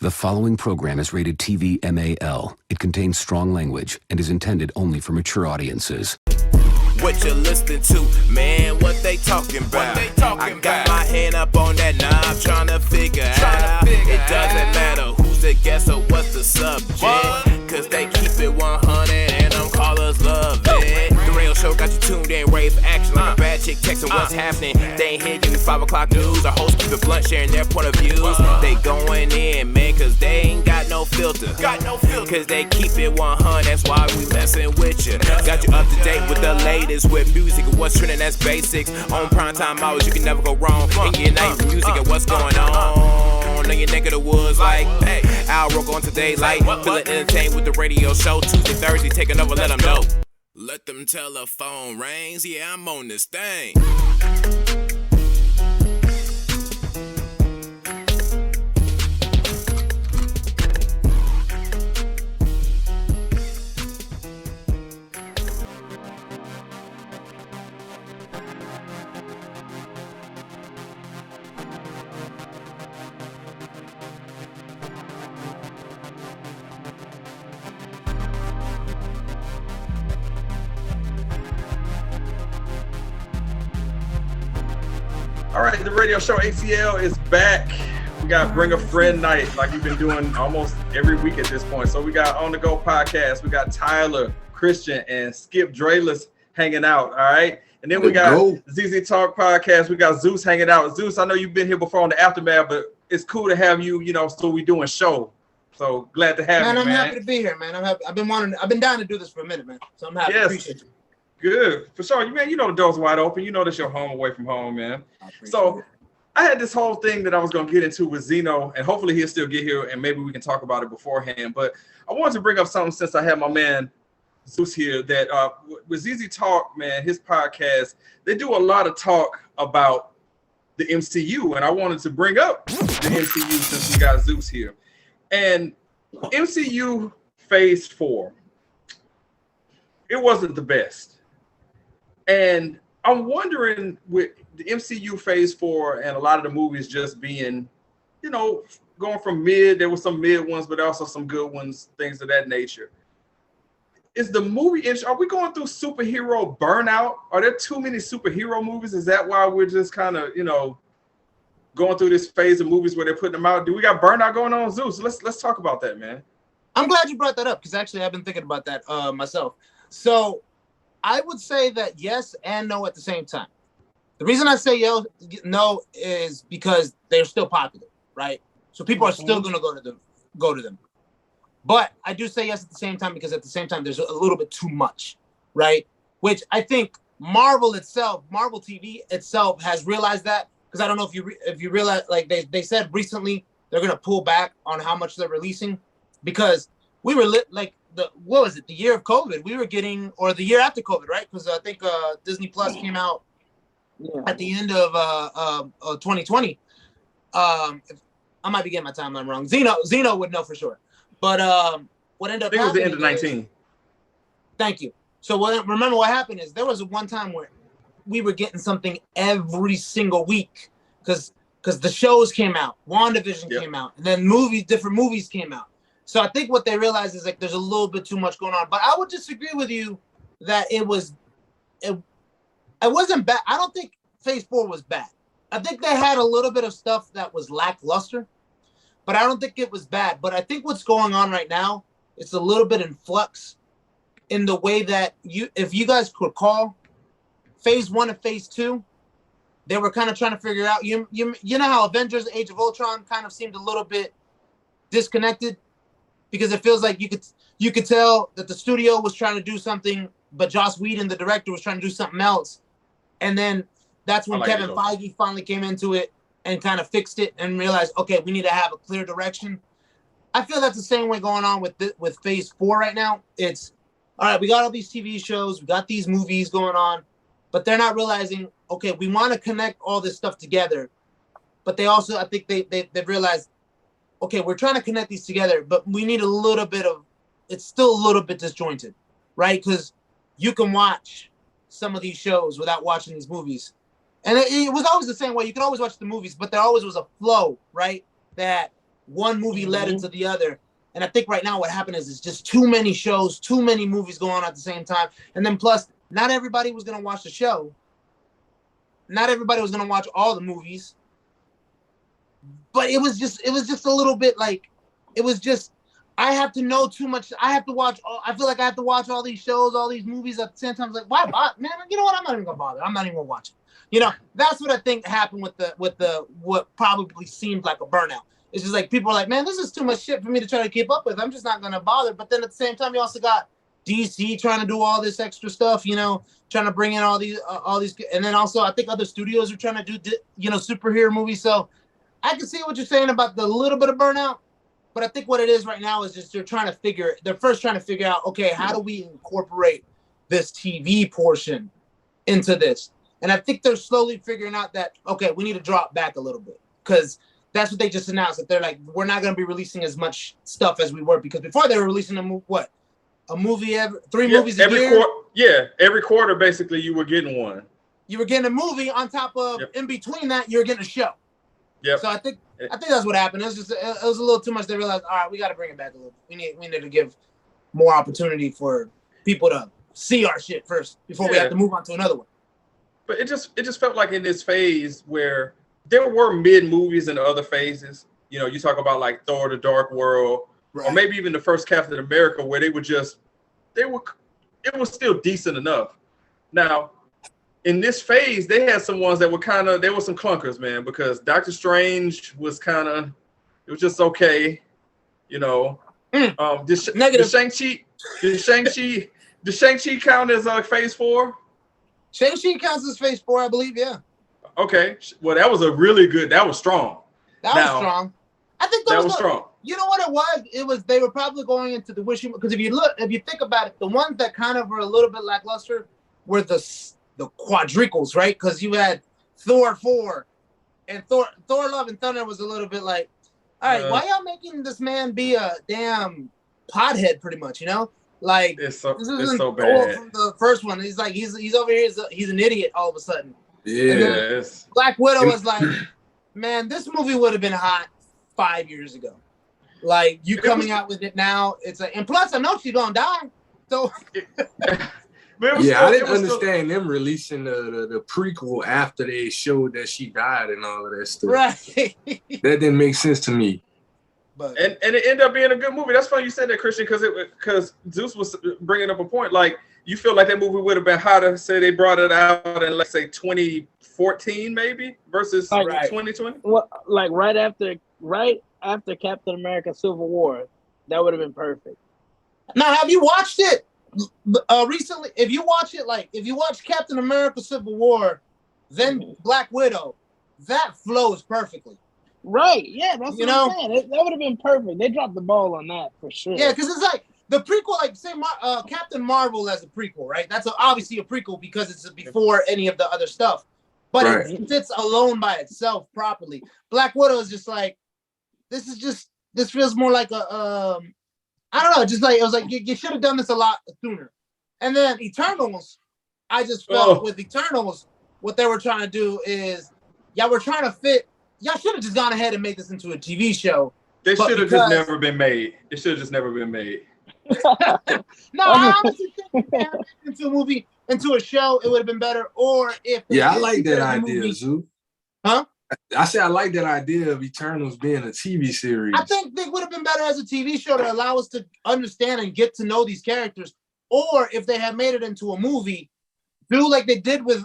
The following program is rated TV MAL. It contains strong language and is intended only for mature audiences. What you listening to, man? What they talking about? I got my hand up on that knob, trying to figure out. It doesn't matter who's the guest or what's the subject, cause they keep it 100 and them callers love it. The real show got you tuned in, ready for action like a bad chick texting what's happening. They ain't here giving 5 o'clock news. Our hosts keep it blunt, sharing their point of views. They going in, man, cause they ain't got no filter. Cause they keep it 100, that's why we messing with you. Got you up to date with the latest with music and what's trending, that's basics. On primetime hours, you can never go wrong. And your night with music and what's going on. In your neck of the woods, like, hey, Al Rogo on today, like, feeling entertained with the radio show. Tuesday, Thursday, taking over, let them know. Let them telephone rings, yeah, I'm on this thing. All right, the radio show ATL is back. We got Bring a Friend Night like we've been doing almost every week at this point. So we got On The Go podcast. We got Tyler, Krystian, and Skip Drayless hanging out, all right? And then we got ZZ Talk podcast. We got Zeus hanging out. Zeus, I know you've been here before on the Aftermath, but it's cool to have you, so we doing show. So glad to have you, man. I'm happy to be here, man. I'm happy. I've been down to do this for a minute, man. So I'm happy. Yes. Appreciate you. Good. For sure. Man, the door's wide open. That's your home away from home, man. So I had this whole thing that I was going to get into with Zino, and hopefully he'll still get here, and maybe we can talk about it beforehand. But I wanted to bring up something since I had my man Zeus here, that with ZZ Talk, man, his podcast, they do a lot of talk about the MCU, and I wanted to bring up the MCU since we got Zeus here. And MCU Phase 4, it wasn't the best. And I'm wondering, with the MCU Phase 4 and a lot of the movies just being, going from mid, there were some mid ones, but also some good ones, things of that nature. Is the movie, are we going through superhero burnout? Are there too many superhero movies? Is that why we're just kind of, going through this phase of movies where they're putting them out? Do we got burnout going on, Zeus? Let's talk about that, man. I'm glad you brought that up, because actually I've been thinking about that myself. So I would say that yes and no at the same time. The reason I say no is because they're still popular, right? So people are still going to go to them. But I do say yes at the same time because at the same time there's a little bit too much, right? Which I think Marvel TV itself has realized that, because I don't know if you realize, like they said recently they're going to pull back on how much they're releasing, because we were the year of COVID, we were getting, or the year after COVID, right? Because I think Disney Plus came out at the end of 2020. I might be getting my timeline wrong. Zino would know for sure. But what ended up happening, it was the end of 19. Thank you. So remember what happened is there was one time where we were getting something every single week because the shows came out, WandaVision came out, and then different movies came out. So I think what they realized is there's a little bit too much going on. But I would disagree with you that it wasn't bad. I don't think Phase 4 was bad. I think they had a little bit of stuff that was lackluster, but I don't think it was bad. But I think what's going on right now, it's a little bit in flux in the way that if you guys could recall, Phase 1 and Phase 2, they were kind of trying to figure out, you know how Avengers Age of Ultron kind of seemed a little bit disconnected? Because it feels like you could tell that the studio was trying to do something, but Joss Whedon, the director, was trying to do something else. And then that's when Kevin Feige finally came into it and kind of fixed it and realized, okay, we need to have a clear direction. I feel that's the same way going on with Phase 4 right now. It's, all right, we got all these TV shows, we got these movies going on, but they're not realizing, okay, we want to connect all this stuff together. But they also, I think they've realized, okay, we're trying to connect these together, but we need a little bit of, it's still a little bit disjointed, right? Because you can watch some of these shows without watching these movies. And it was always the same way. You could always watch the movies, but there always was a flow, right? That one movie led into the other. And I think right now what happened is it's just too many shows, too many movies going on at the same time. And then plus, not everybody was going to watch the show. Not everybody was going to watch all the movies. But it was just a little bit like, it was just, I have to know too much. I have to watch, I feel like I have to watch all these shows, all these movies at the same time. I was like, why bother? Man, you know what? I'm not even going to bother. I'm not even going to watch it. You know, that's what I think happened with the what probably seemed like a burnout. It's just like people are like, man, this is too much shit for me to try to keep up with. I'm just not gonna bother. But then at the same time, you also got DC trying to do all this extra stuff, you know, trying to bring in all these, and then also I think other studios are trying to do, you know, superhero movies. So I can see what you're saying about the little bit of burnout, but I think what it is right now is just they're first trying to figure out, okay, how do we incorporate this TV portion into this? And I think they're slowly figuring out that, okay, we need to drop back a little bit because that's what they just announced, that they're like, we're not going to be releasing as much stuff as we were, because before they were releasing a movie three movies a year. Every quarter basically you were getting one. You were getting a movie on top of, in between that, you're getting a show. Yep. So I think that's what happened. It was a little too much. They realized, all right, we got to bring it back a little. We need to give more opportunity for people to see our shit first before we have to move on to another one. But it just felt like in this phase where there were mid movies in the other phases. You know, you talk about like Thor: The Dark World, or maybe even the first Captain America, where it was still decent enough. Now, in this phase, they had some ones that were there were some clunkers, man, because Doctor Strange was it was just okay, you know. Negative. Does Shang-Chi count as phase 4? Shang-Chi counts as phase 4, I believe, yeah. Okay, well, that was strong. That was strong. I think that was strong. You know what it was? It was, they were probably going into the wishing, because if you think about it, the ones that kind of were a little bit lackluster were the quadruples, right? Because you had Thor 4 and Thor Love and Thunder was a little bit like, all right, why y'all making this man be a damn pothead, pretty much, you know? Like, it's so bad. From the first one, he's like, he's over here, he's an idiot all of a sudden. Yeah. Black Widow was like, man, this movie would have been hot 5 years ago. Like, you coming out with it now, it's like, and plus I know she's gonna die. So I didn't understand them releasing the prequel after they showed that she died and all of that stuff. Right. That didn't make sense to me. But and it ended up being a good movie. That's funny you said that, Krystian, because Zeus was bringing up a point. Like, you feel like that movie would have been hotter, say they brought it out in, let's say, 2014 maybe versus 2020? Well, like right after Captain America Civil War, that would have been perfect. Now, have you watched it recently? If you watch Captain America Civil War, then Black Widow, that flows perfectly. Right, yeah, that's what I'm saying. That would have been perfect. They dropped the ball on that for sure. Yeah, because it's like the prequel, like say Captain Marvel as a prequel, right? That's obviously a prequel because it's before any of the other stuff. But it sits alone by itself properly. Black Widow is just like, this feels more like a I don't know, just like it was like you should have done this a lot sooner. And then Eternals, I just felt with Eternals, what they were trying to do is y'all should have just gone ahead and made this into a TV show. They should have just never been made. It should have just never been made. No, I honestly think into a movie, into a show, it would have been better. Or if I like that idea, Zoo. Huh? I said I like that idea of Eternals being a TV series. I think they would have been better as a TV show to allow us to understand and get to know these characters. Or if they had made it into a movie, do like they did with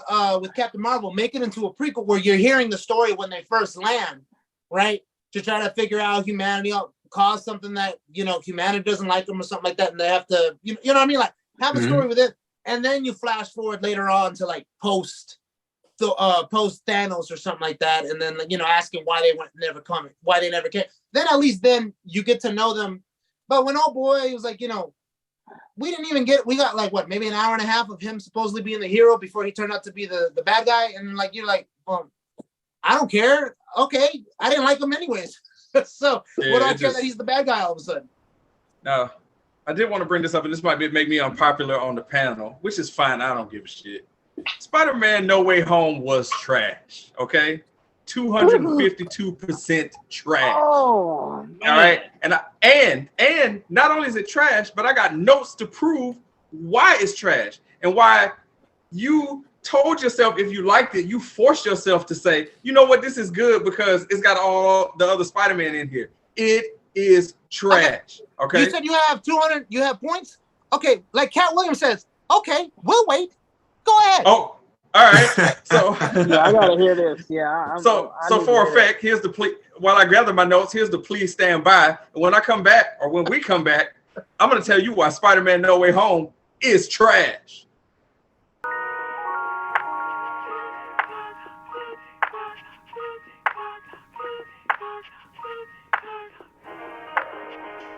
Captain Marvel, make it into a prequel where you're hearing the story when they first land, right? To try to figure out humanity caused something that, you know, humanity doesn't like them or something like that, and they have to, you know what I mean? Like, have a story with it, and then you flash forward later on to like post Thanos or something like that, and then, you know, asking why they never came. Then at least then you get to know them. But when old boy was like, you know, we got like what, maybe an hour and a half of him supposedly being the hero before he turned out to be the bad guy, and like you're like, well, I don't care. Okay, I didn't like him anyways. So what do I care that he's the bad guy all of a sudden? No, I did want to bring this up, and this might make me unpopular on the panel, which is fine. I don't give a shit. Spider-Man No Way Home was trash, okay? 252% trash. Oh, man. All right, and not only is it trash, but I got notes to prove why it's trash and why you told yourself if you liked it, you forced yourself to say, you know what, this is good because it's got all the other Spider-Man in here. It is trash. Okay. You said you have 200. You have points. Okay, like Cat Williams says. Okay, we'll wait. Go ahead. Oh, all right. So Yeah, I gotta hear this. Yeah. So for effect, here's the plea. While I gather my notes, here's the please stand by. And when I come back, or when we come back, I'm gonna tell you why Spider-Man No Way Home is trash.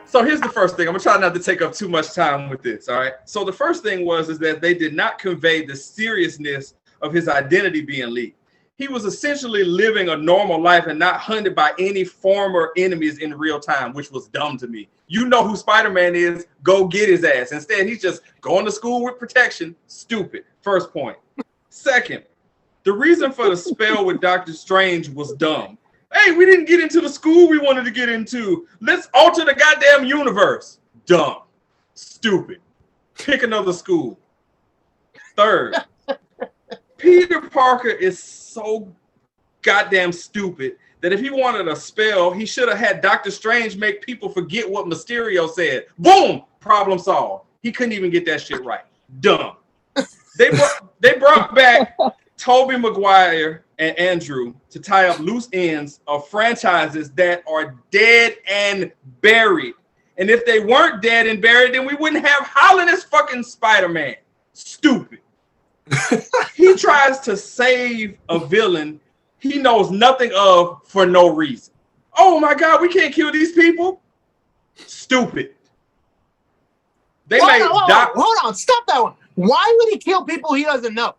So here's the first thing. I'm gonna try not to take up too much time with this. All right. So the first thing is that they did not convey the seriousness of his identity being leaked. He was essentially living a normal life and not hunted by any former enemies in real time, which was dumb to me. You know who Spider-Man is, go get his ass. Instead, he's just going to school with protection. Stupid. First point. Second, the reason for the spell with Doctor Strange was dumb. Hey, we didn't get into the school we wanted to get into. Let's alter the goddamn universe. Dumb. Stupid. Pick another school. Third, Peter Parker is so goddamn stupid that if he wanted a spell, he should have had Doctor Strange make people forget what Mysterio said. Boom! Problem solved. He couldn't even get that shit right. Dumb. They brought back Tobey Maguire and Andrew to tie up loose ends of franchises that are dead and buried. And if they weren't dead and buried, then we wouldn't have Holland as fucking Spider-Man. Stupid. He tries to save a villain he knows nothing of for no reason. Oh my God, we can't kill these people. Stupid. Hold on, stop that one. Why would he kill people he doesn't know?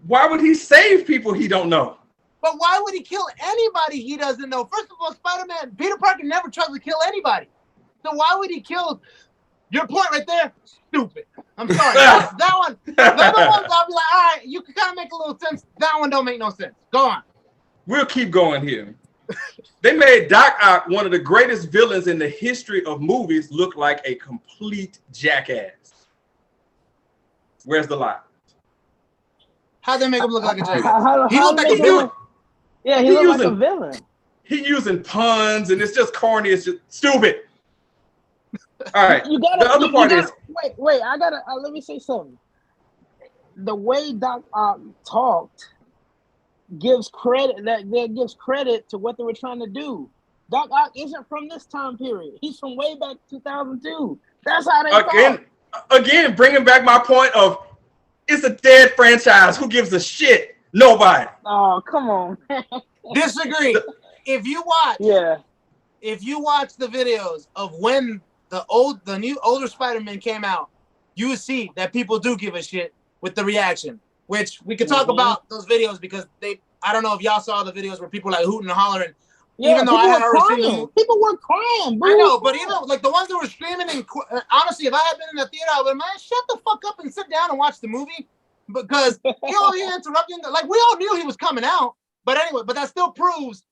Why would he save people he don't know? But why would he kill anybody he doesn't know? First of all, Spider-Man, Peter Parker never tries to kill anybody. So why would he kill? Your point right there, stupid. I'm sorry. that one, the other ones, I'll be like, all right, you can kind of make a little sense. That one don't make no sense. Go on. We'll keep going here. They made Doc Ock, one of the greatest villains in the history of movies, look like a complete jackass. Where's the lie? How'd they make him look like a jackass? He looked like a villain. Yeah, he looked like a villain. He using puns, and it's just corny. It's just stupid. All right. The other part is wait. I gotta let me say something. The way Doc Ock talked gives credit gives credit to what they were trying to do. Doc Ock isn't from this time period. He's from way back 2002. That's how they talk. Again, bringing back my point of it's a dead franchise. Who gives a shit? Nobody. Oh, come on. Disagree. If you watch the videos of when the new older Spider-Man came out, you would see that people do give a shit with the reaction. Which we could talk about those videos because I don't know if y'all saw the videos where people like hooting and hollering. Yeah, even though I had already seen them. People were crying, bro. I know, but even like the ones that were screaming and honestly, if I had been in the theater, I would have, man, shut the fuck up and sit down and watch the movie because he interrupting. Like we all knew he was coming out, but anyway, but that still proves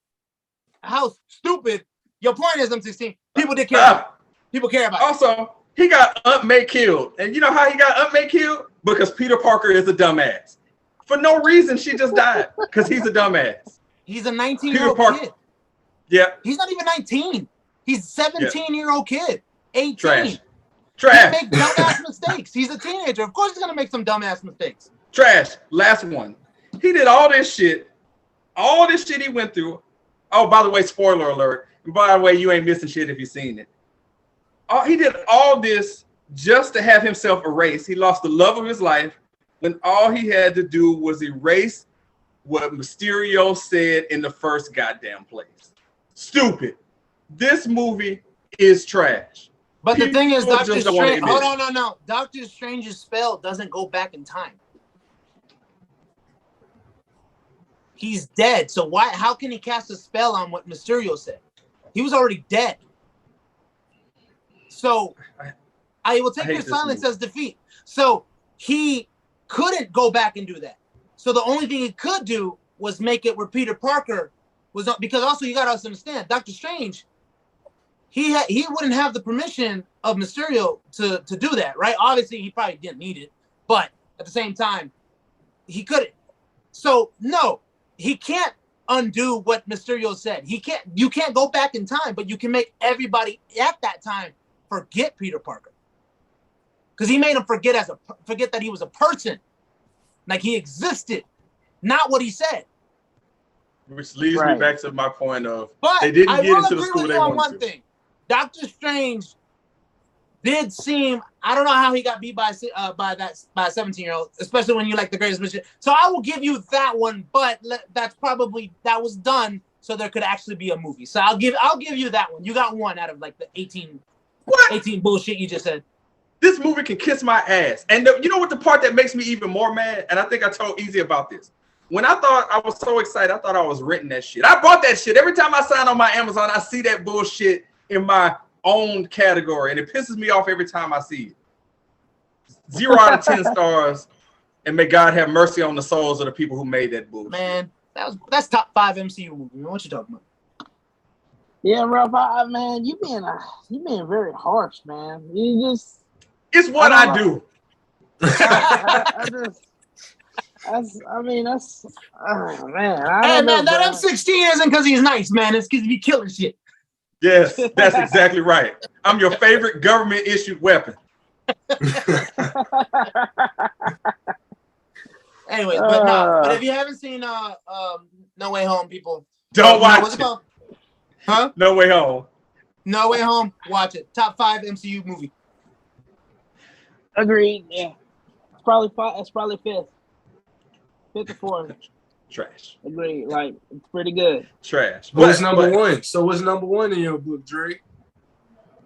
how stupid your point is. M16. People did care. About it. People care about it. Also, he got Aunt May killed, and you know how he got Aunt May killed? Because Peter Parker is a dumbass. For no reason, she just died because he's a dumbass. He's a 19-year-old kid. Yeah. He's not even 19. He's a 17-year-old kid. 18. Trash. He make dumbass mistakes. He's a teenager. Of course he's going to make some dumbass mistakes. Trash. Last one. He did all this shit. All this shit he went through. Oh, by the way, spoiler alert. And by the way, you ain't missing shit if you've seen it. He did all this just to have himself erased. He lost the love of his life when all he had to do was erase what Mysterio said in the first goddamn place. Stupid. This movie is trash. But the thing is, Doctor Strange. Hold on, no. Doctor Strange's spell doesn't go back in time. He's dead. So why? How can he cast a spell on what Mysterio said? He was already dead. So I will take your silence as defeat. So he couldn't go back and do that. So the only thing he could do was make it where Peter Parker was up, because also you got to understand, Doctor Strange, he wouldn't have the permission of Mysterio to do that, right? Obviously, he probably didn't need it, but at the same time, he couldn't. So no, he can't undo what Mysterio said. You can't go back in time, but you can make everybody at that time forget Peter Parker, because he made him forget that he was a person, like he existed, not what he said. Which leads me back to my point of, but they didn't get into the school they wanted wanted to. to. Thing. Doctor Strange did seem, I don't know how he got beat by a 17-year-old, especially when you like the greatest mission. So I will give you that one, but that was done so there could actually be a movie. So I'll give you that one. You got one out of like the 18 bullshit you just said. This movie can kiss my ass. And you know what the part that makes me even more mad? And I think I told Easy about this. When I thought I was so excited, I thought I was renting that shit. I bought that shit. Every time I sign on my Amazon, I see that bullshit in my own category, and it pisses me off every time I see it. 0 out of 10 stars, and may God have mercy on the souls of the people who made that bullshit. Man, that's top 5 MCU movie. Man. What you talking about? Yeah, Ralph, man, you being very harsh, man. You just. It's what I do. That's man. Hey, man, that M16 isn't because he's nice, man. It's because he killing shit. Yes, that's exactly right. I'm your favorite government-issued weapon. Anyways, but if you haven't seen No Way Home, people, don't watch what's it called? Huh? No Way Home. No Way Home. Watch it. Top 5 MCU movie. Agreed. Yeah, it's probably 5. It's probably 5th. 5th or 4th. Trash. Agreed. Like, it's pretty good. Trash. What's number 1? So what's number 1 in your book, Dre?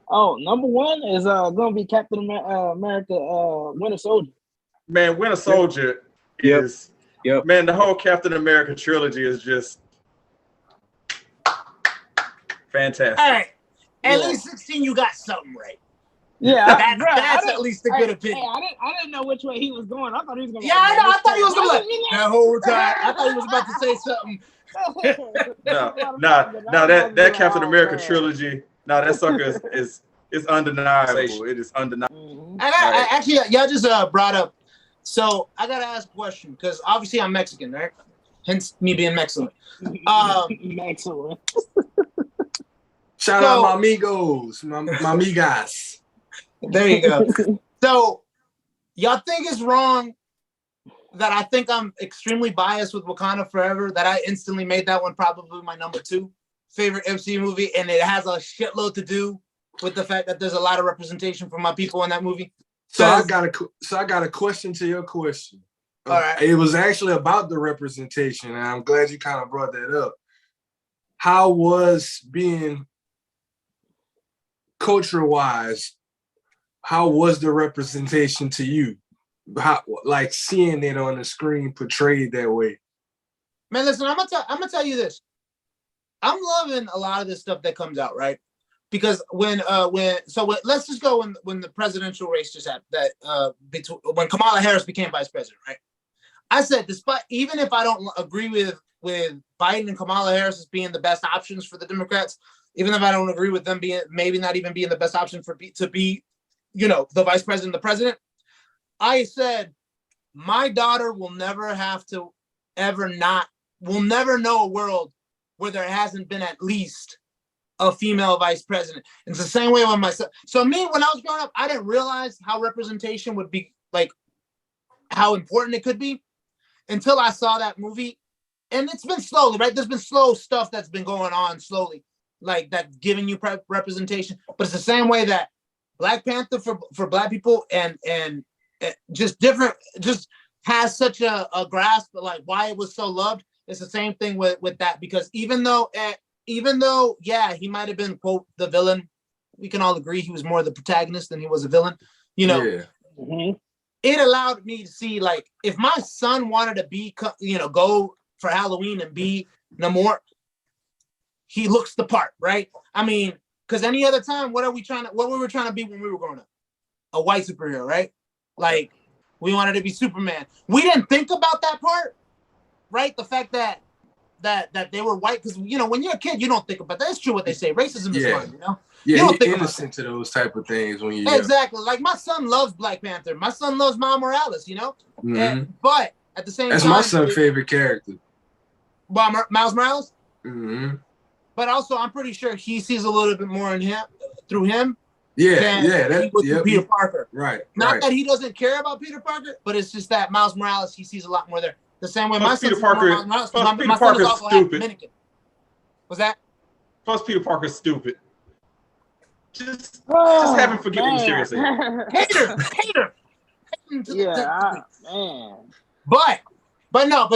Oh, number 1 is gonna be Captain America, Winter Soldier. Man, Winter Soldier is. Yep. Man, the whole Captain America trilogy is just fantastic. All right. At least 16, you got something right. Yeah, that's at least a good opinion. Hey, I didn't know which way he was going. I thought he was going. Yeah, I know. I thought he was going to that whole time. I thought he was about to say something. No, that Captain America trilogy. No, that sucker is undeniable. It is undeniable. Actually, y'all just brought up. So I gotta ask a question because obviously I'm Mexican, right? Hence me being Mexican. Excellent. Shout out my amigos, my amigas. There you go. So, y'all think it's wrong that I think I'm extremely biased with Wakanda Forever, that I instantly made that one probably my number 2 favorite MCU movie, and it has a shitload to do with the fact that there's a lot of representation for my people in that movie? So I got a question to your question. All right. It was actually about the representation, and I'm glad you kind of brought that up. How was being culture-wise, how was the representation to you? How, like seeing it on the screen portrayed that way? Man, listen, I'm gonna tell you this. I'm loving a lot of this stuff that comes out, right? Because let's just go when the presidential race just happened, when Kamala Harris became vice president, right? I said, even if I don't agree with Biden and Kamala Harris as being the best options for the Democrats, even if I don't agree with them maybe not even being the best option to be, the vice president, the president, I said, my daughter will never know a world where there hasn't been at least a female vice president. And it's the same way with myself. So me, when I was growing up, I didn't realize how representation would be, like how important it could be until I saw that movie. And it's been slowly, right? There's been slow stuff that's been going on slowly, like that giving you representation. But it's the same way that Black Panther for Black people and just different, just has such a grasp of like why it was so loved. It's the same thing with that, because even though, yeah, he might have been, quote, the villain, we can all agree he was more the protagonist than he was a villain, Yeah. Mm-hmm. It allowed me to see, like, if my son wanted to be, go for Halloween and be Namor, he looks the part, right? I mean, because any other time, what we were trying to be when we were growing up? A white superhero, right? Like, we wanted to be Superman. We didn't think about that part, right? The fact that they were white, because you know when you're a kid you don't think about that. It's true what they say. Racism is fun, you know. Yeah, you don't think innocent to those type of things when you're exactly young. Like my son loves Black Panther. My son loves Miles Morales, you know. Mm-hmm. But at the same that's time, my son's favorite character. Miles Morales. Mm-hmm. But also, I'm pretty sure he sees a little bit more in him through him. Peter Parker. Right. Not that he doesn't care about Peter Parker, but it's just that Miles Morales, he sees a lot more there. The same way my Peter Parker. My son is also half Dominican. What's that? Plus, Peter Parker's stupid. Just have him forget what he's seriously. Hater. Man. But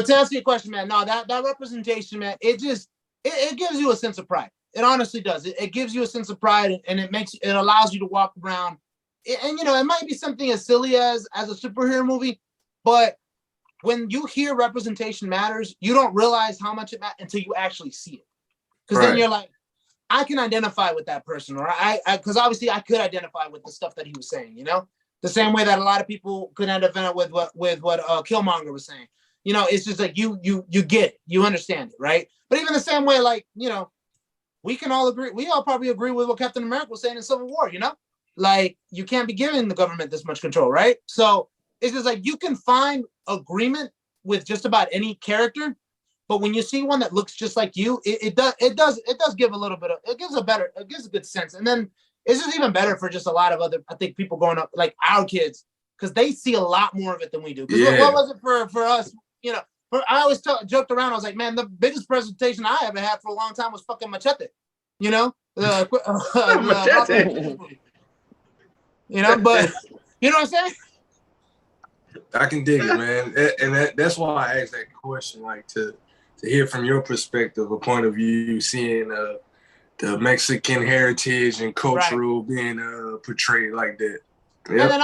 to answer your question, man, no, that representation, man, it gives you a sense of pride. It honestly does. It gives you a sense of pride, and it allows you to walk around. And you know, it might be something as silly as a superhero movie, but when you hear representation matters, you don't realize how much it matters until you actually see it. Because then you're like, I can identify with that person, or because obviously I could identify with the stuff that he was saying, you know, the same way that a lot of people could identify with what Killmonger was saying. You know, it's just like you get it, you understand it, right? But even the same way, like, you know, we all probably agree with what Captain America was saying in Civil War, you know, like you can't be giving the government this much control, right? So it's just like you can find agreement with just about any character. But when you see one that looks just like you, it does give a little bit of, it gives a good sense. And then it's just even better for just a lot of other, I think, people growing up, like our kids, because they see a lot more of it than we do. Because what was it for us? You know, I always joked around. I was like, man, the biggest presentation I ever had for a long time was fucking Machete. You know, Machete. You know, but you know what I'm saying? I can dig it, man, and that's why I asked that question, like to hear from your perspective, a point of view, seeing the Mexican heritage and cultural being portrayed like that. Yep. And then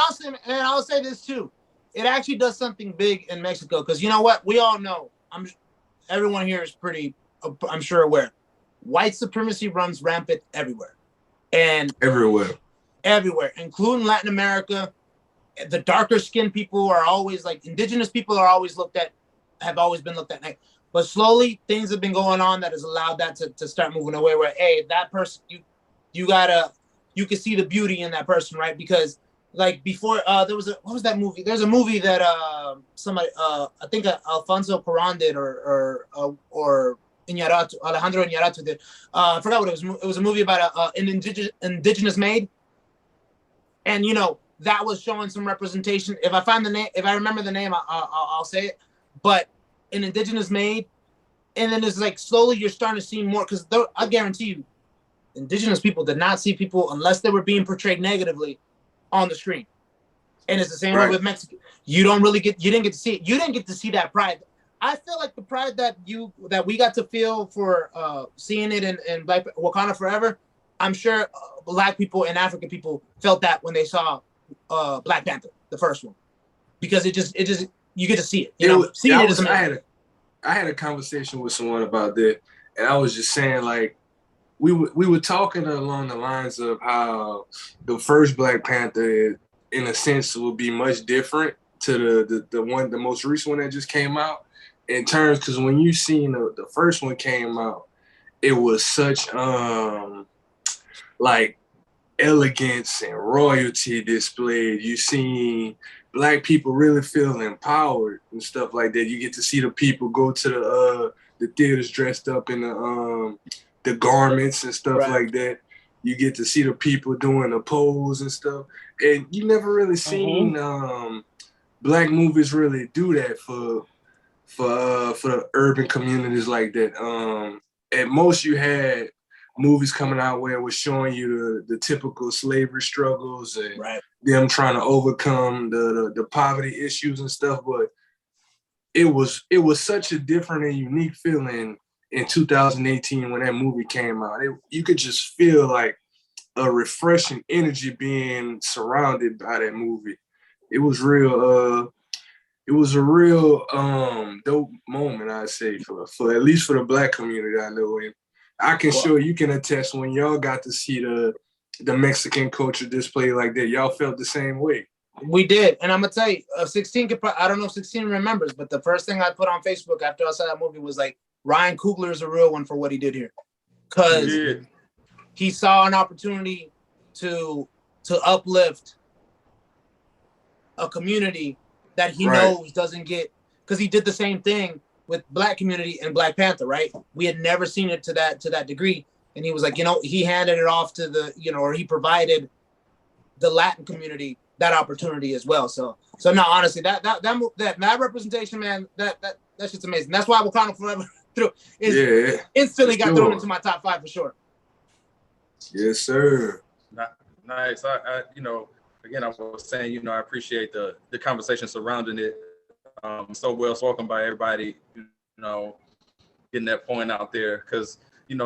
I'll say this too. It actually does something big in Mexico, because you know what? We all know. Everyone here is pretty, I'm sure, aware. White supremacy runs rampant everywhere, and everywhere, including Latin America. The darker skinned people are always, like, indigenous people are always have always been looked at. But slowly things have been going on that has allowed that to start moving away, where, hey, that person, you can see the beauty in that person, right? Because like before, what was that movie? There's a movie that somebody, I think Alfonso Cuarón did, or Alejandro Iñárritu did. I forgot what it was. It was a movie about an indigenous maid, and you know, that was showing some representation. If I remember the name, I'll say it. But an indigenous maid, and then it's like slowly you're starting to see more, because I guarantee you, indigenous people did not see people unless they were being portrayed negatively on the screen. And it's the same way with Mexico. You didn't get to see it. You didn't get to see that pride. I feel like the pride that we got to feel for seeing it in Black Wakanda Forever, I'm sure Black people and African people felt that when they saw Black Panther, the first one, because it just you get to see it. I had a conversation with someone about that, and I was just saying, like, we were talking along the lines of how the first Black Panther, in a sense, will be much different to the most recent one that just came out, in terms, because when you seen the first one came out, it was such like elegance and royalty displayed. You seen Black people really feel empowered and stuff like that. You get to see the people go to the theaters dressed up in the garments and stuff like that. You get to see the people doing the pose and stuff. And you never really seen Black movies really do that for the urban communities like that. At most, you had movies coming out where it was showing you the typical slavery struggles and them trying to overcome the poverty issues and stuff. But it was such a different and unique feeling in 2018 when that movie came out. You could just feel like a refreshing energy being surrounded by that movie. It was real. It was a real dope moment, I'd say, for at least for the Black community I know. And I can sure you can attest, when y'all got to see the Mexican culture display like that, y'all felt the same way. We did, and I'm gonna tell you, 16 could. I don't know if 16 remembers, but the first thing I put on Facebook after I saw that movie was like, Ryan Coogler is a real one for what he did here, because he saw an opportunity to uplift a community that he knows doesn't get, because he did the same thing with Black community and Black Panther, right? We had never seen it to that degree, and he was like, he handed it off to the, or he provided the Latin community that opportunity as well. So no, honestly, that representation, man, that shit's amazing. That's why Wakanda Forever instantly got thrown into my top 5 for sure. Yes, sir. Nice. I again, I was saying, I appreciate the conversation surrounding it. So well spoken by everybody, getting that point out there, because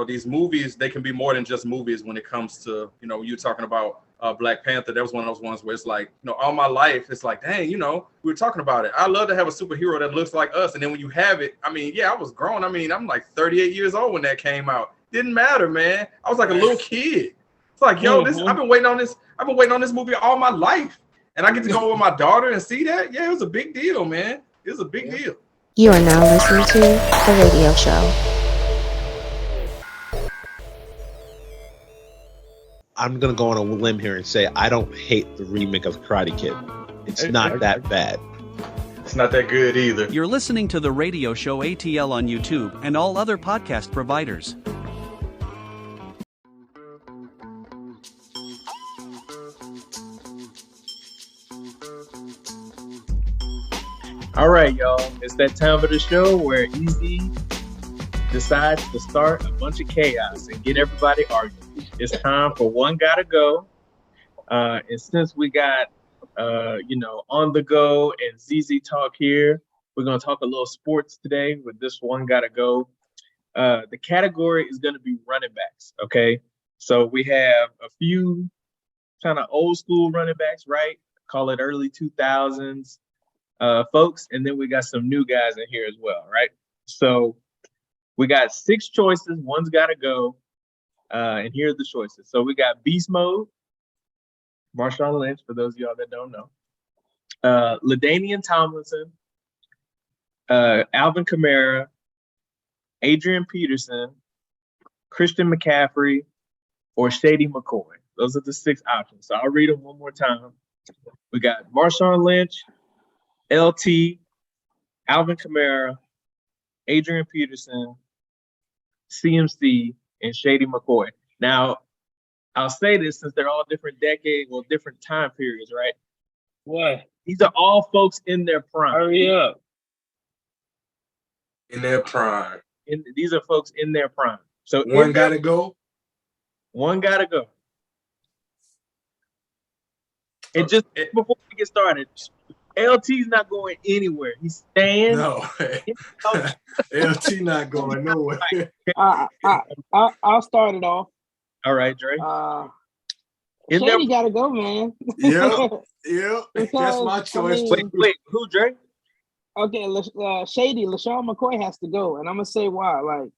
these movies, they can be more than just movies when it comes to you talking about Black Panther. That was one of those ones where it's like, all my life it's like, dang, we were talking about it. I love to have a superhero that looks like us, and then when you have it, I mean, yeah, I was grown. I mean, I'm like 38 years old when that came out. Didn't matter, man. I was like a little kid. It's like, yo, I've been waiting on this movie all my life, and I get to go with my daughter and see that. Yeah, it was a big deal, man. It was a big deal. You are now listening to The Radio Show. I'm going to go on a limb here and say I don't hate the remake of Karate Kid. It's not that bad. It's not that good either. You're listening to The Radio Show ATL on YouTube and all other podcast providers. All right, y'all. It's that time of the show where Easy decides to start a bunch of chaos and get everybody arguing. It's time for One Gotta Go. And since we got, On the Go and ZZ Talk here, we're going to talk a little sports today with this One Gotta Go. The category is going to be running backs, okay? So we have a few kind of old school running backs, right? Call it early 2000s. Folks, and then we got some new guys in here as well, right? So we got 6 choices. One's got to go. And here are the choices. So we got Beast Mode, Marshawn Lynch, for those of y'all that don't know. LaDainian Tomlinson, Alvin Kamara, Adrian Peterson, Christian McCaffrey, or Shady McCoy. Those are the 6 options. So I'll read them one more time. We got Marshawn Lynch, LT, Alvin Kamara, Adrian Peterson, CMC, and Shady McCoy. Now, I'll say this since they're all different different time periods, right? What? These are all folks in their prime. Hurry up. In their prime. These are folks in their prime. So One gotta go. One gotta go. And just before we get started, LT's not going anywhere. He's staying. No, LT not going nowhere. I'll start it off. All right, Dre. Shady gotta go, man. Yep. That's my choice. Wait, who, Dre? Okay, Shady, LaShawn McCoy has to go, and I'm gonna say why. Like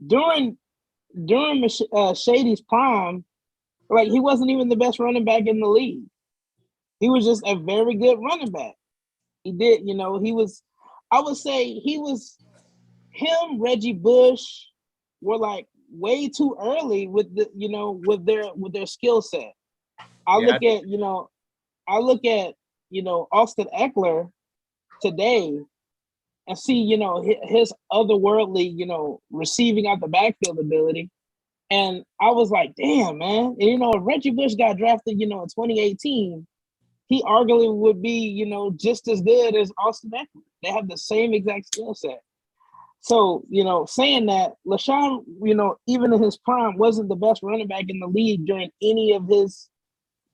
during Shady's prime, like he wasn't even the best running back in the league. He was just a very good running back. He did, he was, I would say him, Reggie Bush were like way too early with with their skill set. I look at Austin Eckler today and see, his otherworldly, receiving out the backfield ability. And I was like, damn, man. And, if Reggie Bush got drafted, in 2018, he arguably would be, just as good as Austin Eckler. They have the same exact skill set. So, saying that, LaShawn, even in his prime, wasn't the best running back in the league during any of his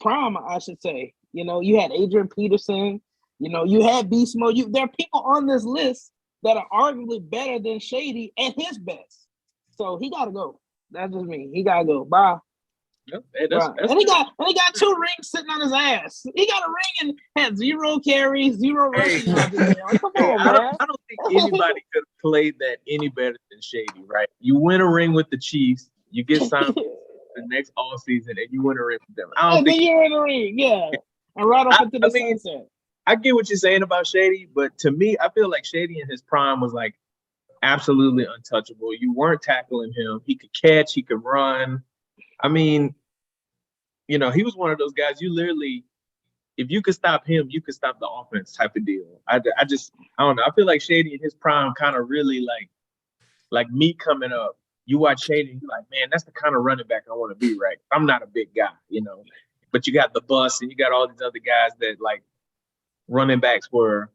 prime, I should say. You had Adrian Peterson, you had Beast Mode. There are people on this list that are arguably better than Shady at his best. So he got to go. That's just me. He got to go. Bye. Yep, and he got 2 rings sitting on his ass. He got a ring and had 0 carries, 0 rushing. Come on, man. I don't think anybody could have played that any better than Shady, right? You win a ring with the Chiefs, you get signed the next all season, and you win a ring with them. Then you're in the ring, yeah. and ride off into the sunset. I get what you're saying about Shady, but to me, I feel like Shady in his prime was like absolutely untouchable. You weren't tackling him. He could catch, he could run. I mean, you know, he was one of those guys you literally, if you could stop him, you could stop the offense type of deal. I don't know. I feel like Shady in his prime kind of really like me coming up. You watch Shady and you're like, man, that's the kind of running back I want to be, right? I'm not a big guy, you know, but you got the bus and you got all these other guys that like running backs were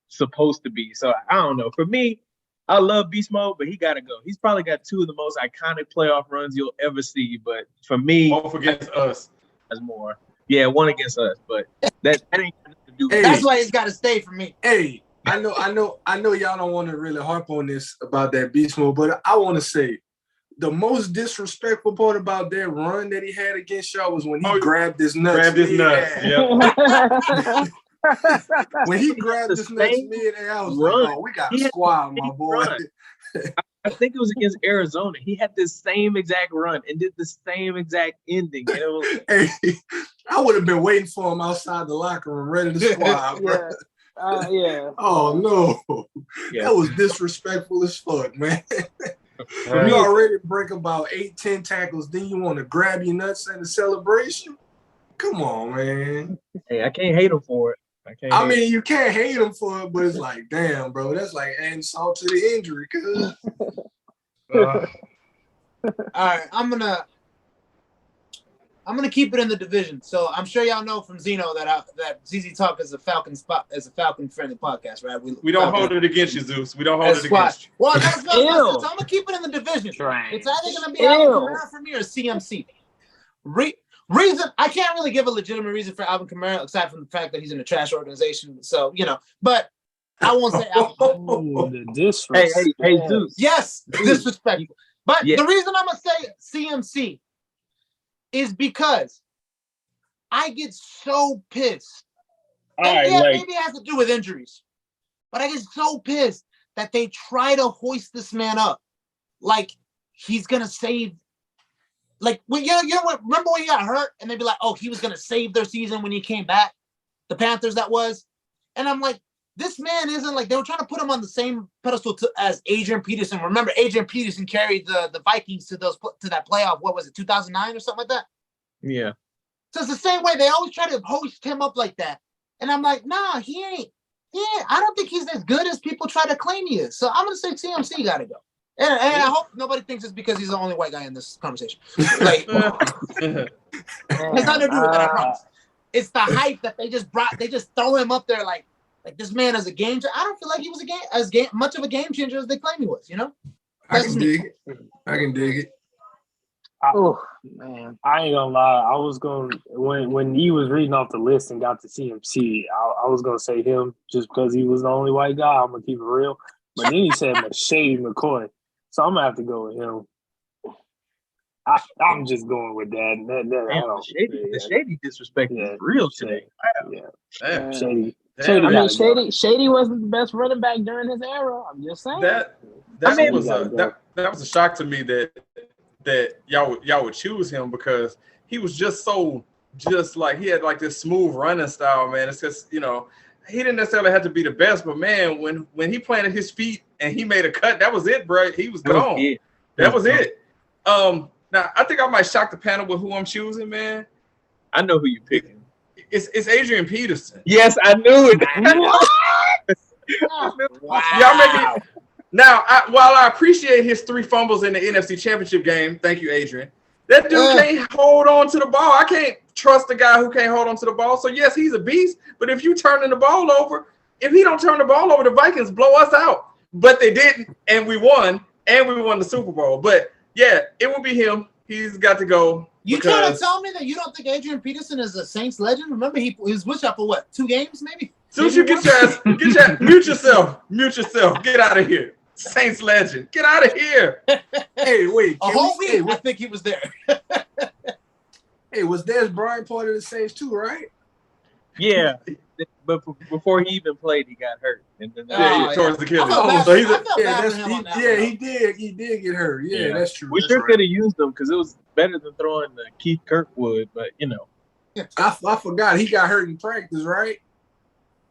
supposed to be. So I don't know. For me, I love Beast Mode, but he got to go. He's probably got two of the most iconic playoff runs you'll ever see. But for me, both against us. That's more. Yeah, one against us, but that ain't got nothing to do with it. That's why he's got to stay for me. Hey, I know y'all don't want to really harp on this about that Beast Mode, but I want to say the most disrespectful part about that run that he had against y'all was when he grabbed his nuts. Yep. When he grabbed his nuts mid-air, I was like, oh, we got a squad, my boy. I think it was against Arizona. He had the same exact run and did the same exact ending. And it was, hey, I would have been waiting for him outside the locker room, ready to squad, bro. Yeah. Oh, no. Yeah. That was disrespectful as fuck, man. You already break about 8-10 tackles, then you want to grab your nuts in the celebration? Come on, man. Hey, I can't hate him for it. I mean, you can't hate him for it, but it's like, damn, bro, that's like adding salt to the injury. All right, I'm gonna keep it in the division. So I'm sure y'all know from Zino that ZZ Talk is a Falcon friendly podcast, right? We don't hold it against you, Zeus. We don't hold it against you. Well, that's so I'm gonna keep it in the division. It's either gonna be Alvin Kamara for me or CMC. Reason I can't really give a legitimate reason for Alvin Kamara aside from the fact that he's in a trash organization. So but I won't say Alvin. Hey, Zeus. Yes, disrespectful. But the reason I'm gonna say CMC is because I get so pissed. Maybe it has to do with injuries, but I get so pissed that they try to hoist this man up like he's gonna save. Like when remember when he got hurt and they'd be like, oh, he was gonna save their season when he came back, the Panthers that was, and I'm like, this man isn't like they were trying to put him on the same pedestal as Adrian Peterson. Remember, Adrian Peterson carried the Vikings to that playoff. What was it, 2009 or something like that? Yeah. So it's the same way they always try to hoist him up like that, and I'm like, nah, he ain't. I don't think he's as good as people try to claim he is. So I'm gonna say CMC got to go. And I hope nobody thinks it's because he's the only white guy in this conversation. Like, it's nothing to do with that, I promise. It's the hype that they just brought. They just throw him up there like this man is a game changer. I don't feel like he was much of a game changer as they claim he was, you know? I can dig it. Oh, man. I ain't gonna lie. I was going to, when he was reading off the list and got to CMC, I was going to say him just because he was the only white guy. I'm going to keep it real. But then he said Shady McCoy. So I'm gonna have to go with him. I'm just going with that. The Shady disrespect is real today. Yeah. Shady wasn't the best running back during his era. I'm just saying. That was a shock to me that y'all would choose him because he was just like he had like this smooth running style, man. It's just, he didn't necessarily have to be the best, but man, when he planted his feet and he made a cut, that was it, bro. He was gone. That was it. Now I think I might shock the panel with who I'm choosing, man. I know who you're picking. It's Adrian Peterson. Yes, I knew it. Wow. Y'all make it. Now, while I appreciate his 3 fumbles in the NFC Championship game, thank you, Adrian. That dude can't hold on to the ball. I can't trust a guy who can't hold on to the ball. So yes, he's a beast. But if you turning the ball over, if he don't turn the ball over, the Vikings blow us out. But they didn't, and we won the Super Bowl. But yeah, it will be him. He's got to go. You trying to tell me that you don't think Adrian Peterson is a Saints legend? Remember, he was with y'all for what, 2 games, maybe? Soon as you get your mute yourself. Get out of here. Saints legend. Get out of here. Hey, wait. A whole week, I think he was there. Hey, was Dez Bryant part of the Saints too, right? Yeah. But before he even played, he got hurt. And then towards the Achilles. He did get hurt. Yeah, that's true. We sure could have used him because it was better than throwing Keith Kirkwood, but I forgot he got hurt in practice, right?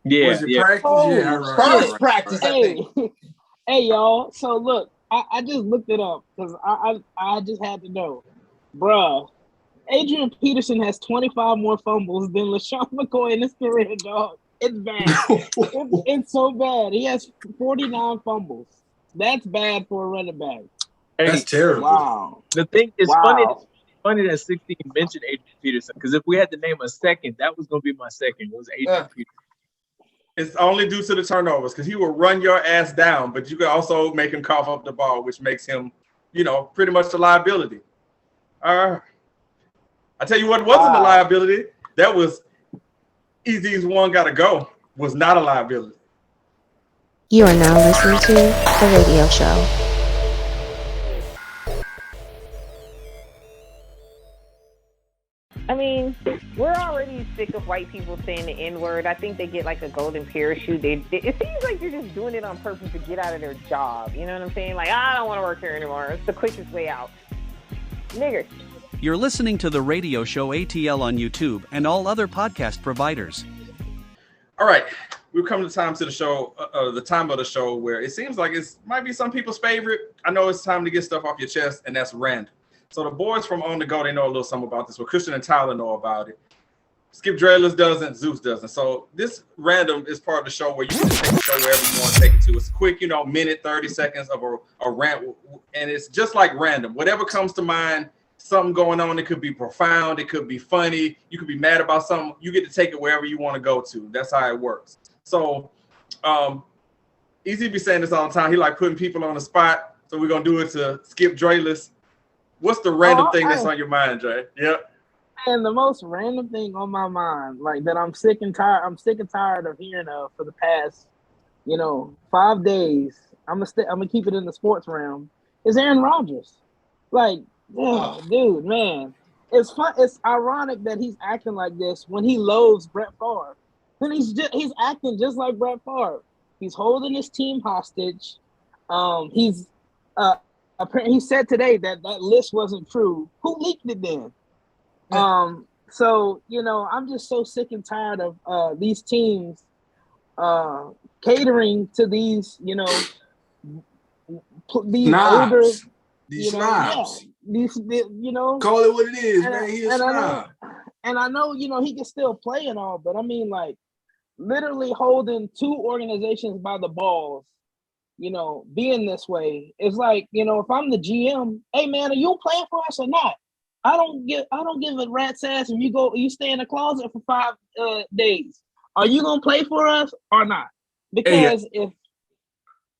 Yeah, Was it practice? Yeah, First practice, I Hey, think. hey, y'all. So look, I just looked it up because I just had to know, bruh. Adrian Peterson has 25 more fumbles than LaShawn McCoy in his career, dog. It's bad. It's so bad. He has 49 fumbles. That's bad for a running back. Hey, That's terrible. Wow. the thing is Wow. funny that 16 mentioned Adrian Peterson, because if we had to name a second, that was going to be my second, was Adrian Peterson. It's only due to the turnovers because he will run your ass down, but you can also make him cough up the ball, which makes him, pretty much a liability. I tell you what wasn't a liability. That was Easy's One Gotta Go was not a liability. You are now listening to The Radio Show. I mean, we're already sick of white people saying the N-word. I think they get like a golden parachute. It seems like they're just doing it on purpose to get out of their job. You know what I'm saying? Like, I don't want to work here anymore. It's the quickest way out. Niggers. You're listening to the radio show ATL on YouTube and all other podcast providers. All right, we've come to the time of the show where it seems like it might be some people's favorite. I know it's time to get stuff off your chest, and that's random. So the boys from On The Go, they know a little something about this, but Krystian and Tyler know about it. Skip Drayless doesn't, Zeus doesn't. So this random is part of the show where you can take the show wherever you want to take it to. It's a quick, minute, 30 seconds of a rant, and it's just like random. Whatever comes to mind, something going on, it could be profound, it could be funny, you could be mad about something, you get to take it wherever you want to go to. That's how it works. So Easy be saying this all the time. He like putting people on the spot. So we're gonna do it to Skip Drayless. What's the random thing that's on your mind, Dre? Yep. And the most random thing on my mind, like that I'm sick and tired of hearing of for the past, 5 days. I'm gonna keep it in the sports realm. Is Aaron Rodgers. Like, dude, man. It's fun. It's ironic that he's acting like this when he loathes Brett Favre. And he's acting just like Brett Favre. He's holding his team hostage. He said today that list wasn't true. Who leaked it then? So, I'm just so sick and tired of these teams catering to these, these snobs. older, these snobs. Call it what it is, man. He's a snob. And I know, he can still play and all, but I mean, like, literally holding two organizations by the balls, being this way. It's like, if I'm the GM, hey man, are you playing for us or not? I don't give a rat's ass if you stay in the closet for 5 days. Are you gonna play for us or not? Because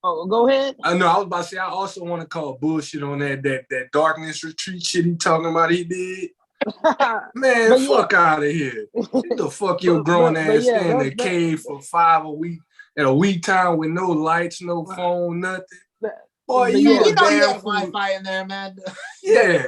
go ahead. I know. I was about to say. I also want to call bullshit on that darkness retreat shit he talking about. He did. Man, fuck out of here. Get the fuck your grown ass in the cave for 5 a week at a week time with no lights, no phone, nothing. Boy, you a know you damn got fool. Wi-Fi in there, man. Yeah,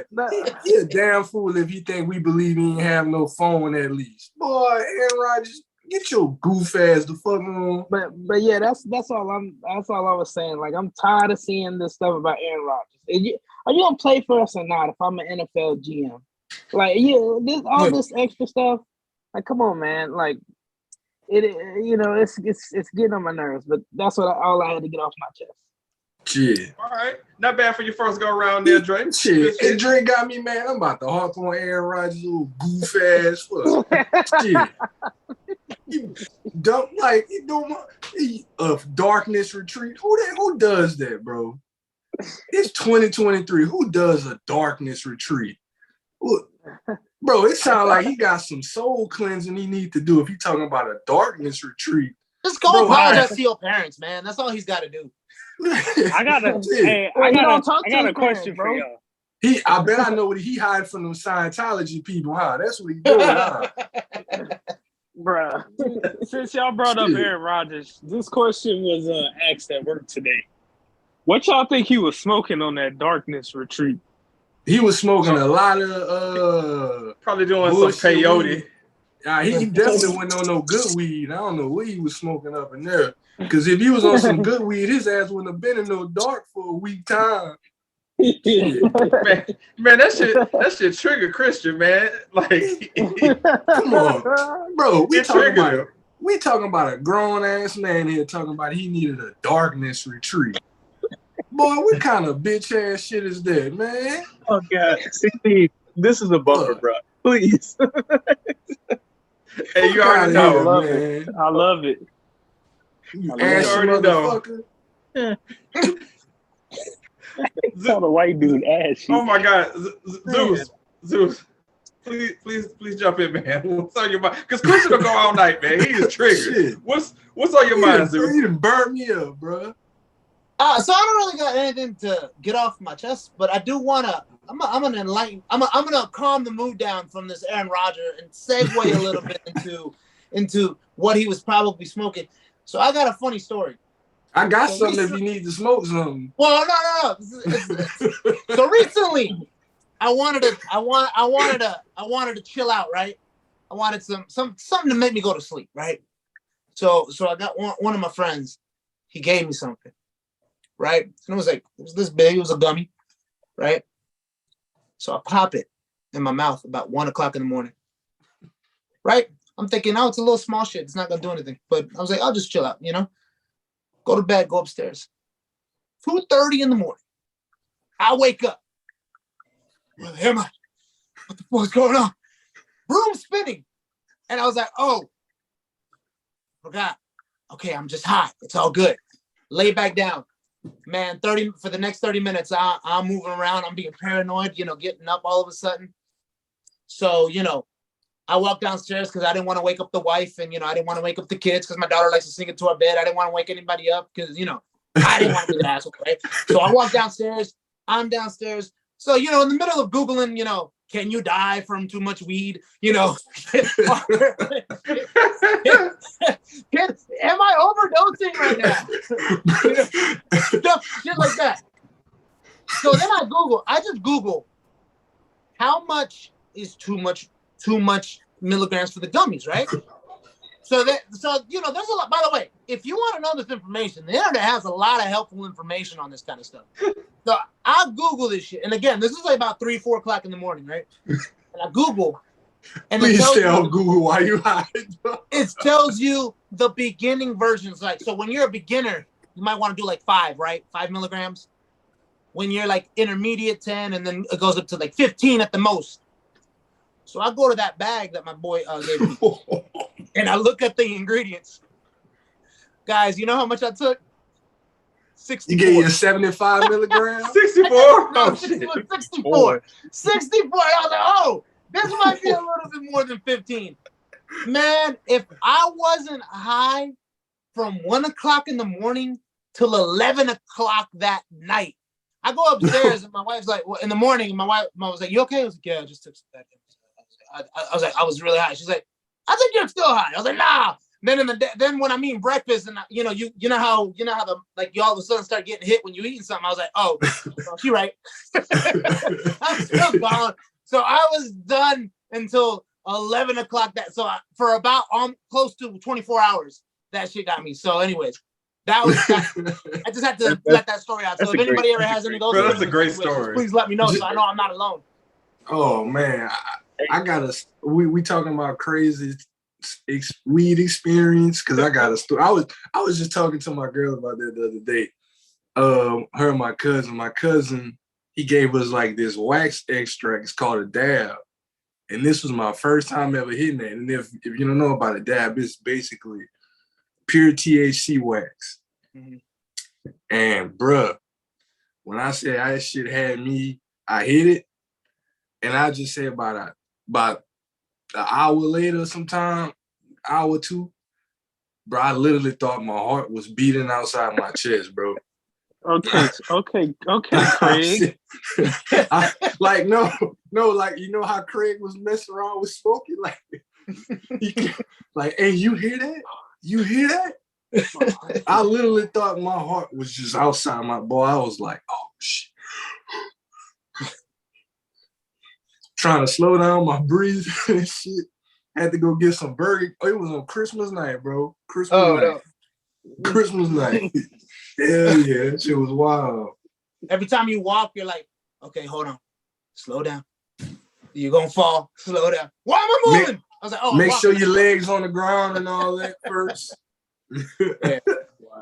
he a damn fool if you think we believe he ain't have no phone at least. Boy, Aaron Rodgers, get your goof ass the fuck on. But yeah, that's all I was saying. Like, I'm tired of seeing this stuff about Aaron Rodgers. Are you gonna play for us or not? If I'm an NFL GM, like, this extra stuff. Like, come on, man. Like, it's getting on my nerves. But that's all I had to get off my chest. Shit. All right. Not bad for your first go around there, Dre. Shit. And Dre got me, man. I'm about to harp on Aaron Rodgers' little goof ass. Shit. You don't a darkness retreat. Who does that, bro? It's 2023. Who does a darkness retreat? Bro, it sounds like he got some soul cleansing he need to do if he talking about a darkness retreat. Just go apologize to your parents, man. That's all he's got to do. I got a question for y'all. I bet I know what he hide from them Scientology people, huh? That's what he doing, huh? Bruh, since y'all brought up Aaron Rodgers, this question was asked at work today. What y'all think he was smoking on that darkness retreat? He was smoking a lot of probably doing some peyote. He definitely wasn't on no good weed. I don't know what he was smoking up in there. Because if he was on some good weed, his ass wouldn't have been in no dark for a week time. man, that shit triggered Krystian, man. Like, come on, bro. We talking about a grown ass man here talking about he needed a darkness retreat. Boy, what kind of bitch ass shit is that, man? Oh God, see, this is a bumper, bro. Please. Hey, you already know, I love it. I love it. You ashy motherfucker. Tell the white dude ashy. Oh my God, Zeus, please jump in, man. What's on your mind? Because Krystian will go all night, man. He is triggered. Shit. What's on your mind, Zeus? You done burnt me up, bro. So I don't really got anything to get off my chest, but I do wanna. I'm gonna enlighten. I'm gonna calm the mood down from this Aaron Rodgers and segue a little bit into what he was probably smoking. So I got a funny story. I got something if you need to smoke something. Well, no. So recently, I wanted to chill out, right? I wanted something to make me go to sleep, right? So I got one of my friends. He gave me something, right? And it was this big. It was a gummy, right? So I pop it in my mouth about 1 o'clock in the morning, right? I'm thinking, oh, it's a little small shit. It's not gonna do anything. But I was like, I'll just chill out, Go to bed, go upstairs. 2:30 in the morning. I wake up. Where am I? What the fuck's going on? Room spinning. And I was like, oh, forgot. Okay, I'm just high. It's all good. Lay back down. Man, for the next 30 minutes, I'm moving around. I'm being paranoid, getting up all of a sudden. So, I walked downstairs because I didn't want to wake up the wife and, I didn't want to wake up the kids because my daughter likes to sing into our bed. I didn't want to wake anybody up because, I didn't want to be the asshole, right? So I walked downstairs. I'm downstairs. So, in the middle of Googling, can you die from too much weed? Am I overdosing right now? Shit like that. So then I just Google how much is too much milligrams for the gummies, right? So there's a lot. By the way, if you want to know this information, the internet has a lot of helpful information on this kind of stuff. So I Google this shit, and again, this is like about 3-4 o'clock in the morning, right? And I Google, and please stay on Google while you hide. It tells you the beginning versions. Like, so when you're a beginner, you might want to do like 5, right? 5 milligrams. When you're like intermediate, 10, and then it goes up to like 15 at the most. So I go to that bag that my boy gave me, and I look at the ingredients. Guys, you know how much I took? 64. You gave you 75 milligrams? 64? No, 64. 64. I was like, oh, this might be a little bit more than 15. Man, if I wasn't high from 1 o'clock in the morning till 11 o'clock that night, I go upstairs and my wife's like, well, in the morning, my wife was like, you okay? I was like, yeah, I just took some that. I was like, I was really high. She's like, I think you're still high. I was like, nah. Then when I'm eating breakfast and you know how the you all of a sudden start getting hit when you eating something. I was like, oh, she right. I'm still gone. So I was done until 11 o'clock. For about close to 24 hours, that shit got me. So, anyways, that. I just had to let that story out. So if anybody ever has any of those, that's a great story. Please let me know so I know I'm not alone. Oh man. I got we talking about crazy weed experience because I got a story. I was just talking to my girl about that the other day. Her and my cousin, he gave us like this wax extract. It's called a dab, and this was my first time ever hitting it. And if you don't know about a dab, it's basically pure THC wax. Mm-hmm. And bruh, when I say that shit had me, I hit it, and I just say about an hour later, sometime, hour or two, bro, I literally thought my heart was beating outside my chest, bro. Okay, Craig. Like, no, like, you know how Craig was messing around with Smokey? Like, hey, you hear that? You hear that? I literally thought my heart was just outside my boy. I was like, oh, shit. Trying to slow down my breathing and shit. Had to go get some burger. Oh, it was on Christmas night, bro. Christmas night. No. Christmas night. Hell yeah, that shit was wild. Every time you walk, you're like, Okay, hold on. Slow down. You're gonna fall. Slow down. Why am I moving? I was like, oh, make sure your legs on the ground and all that first. Yeah.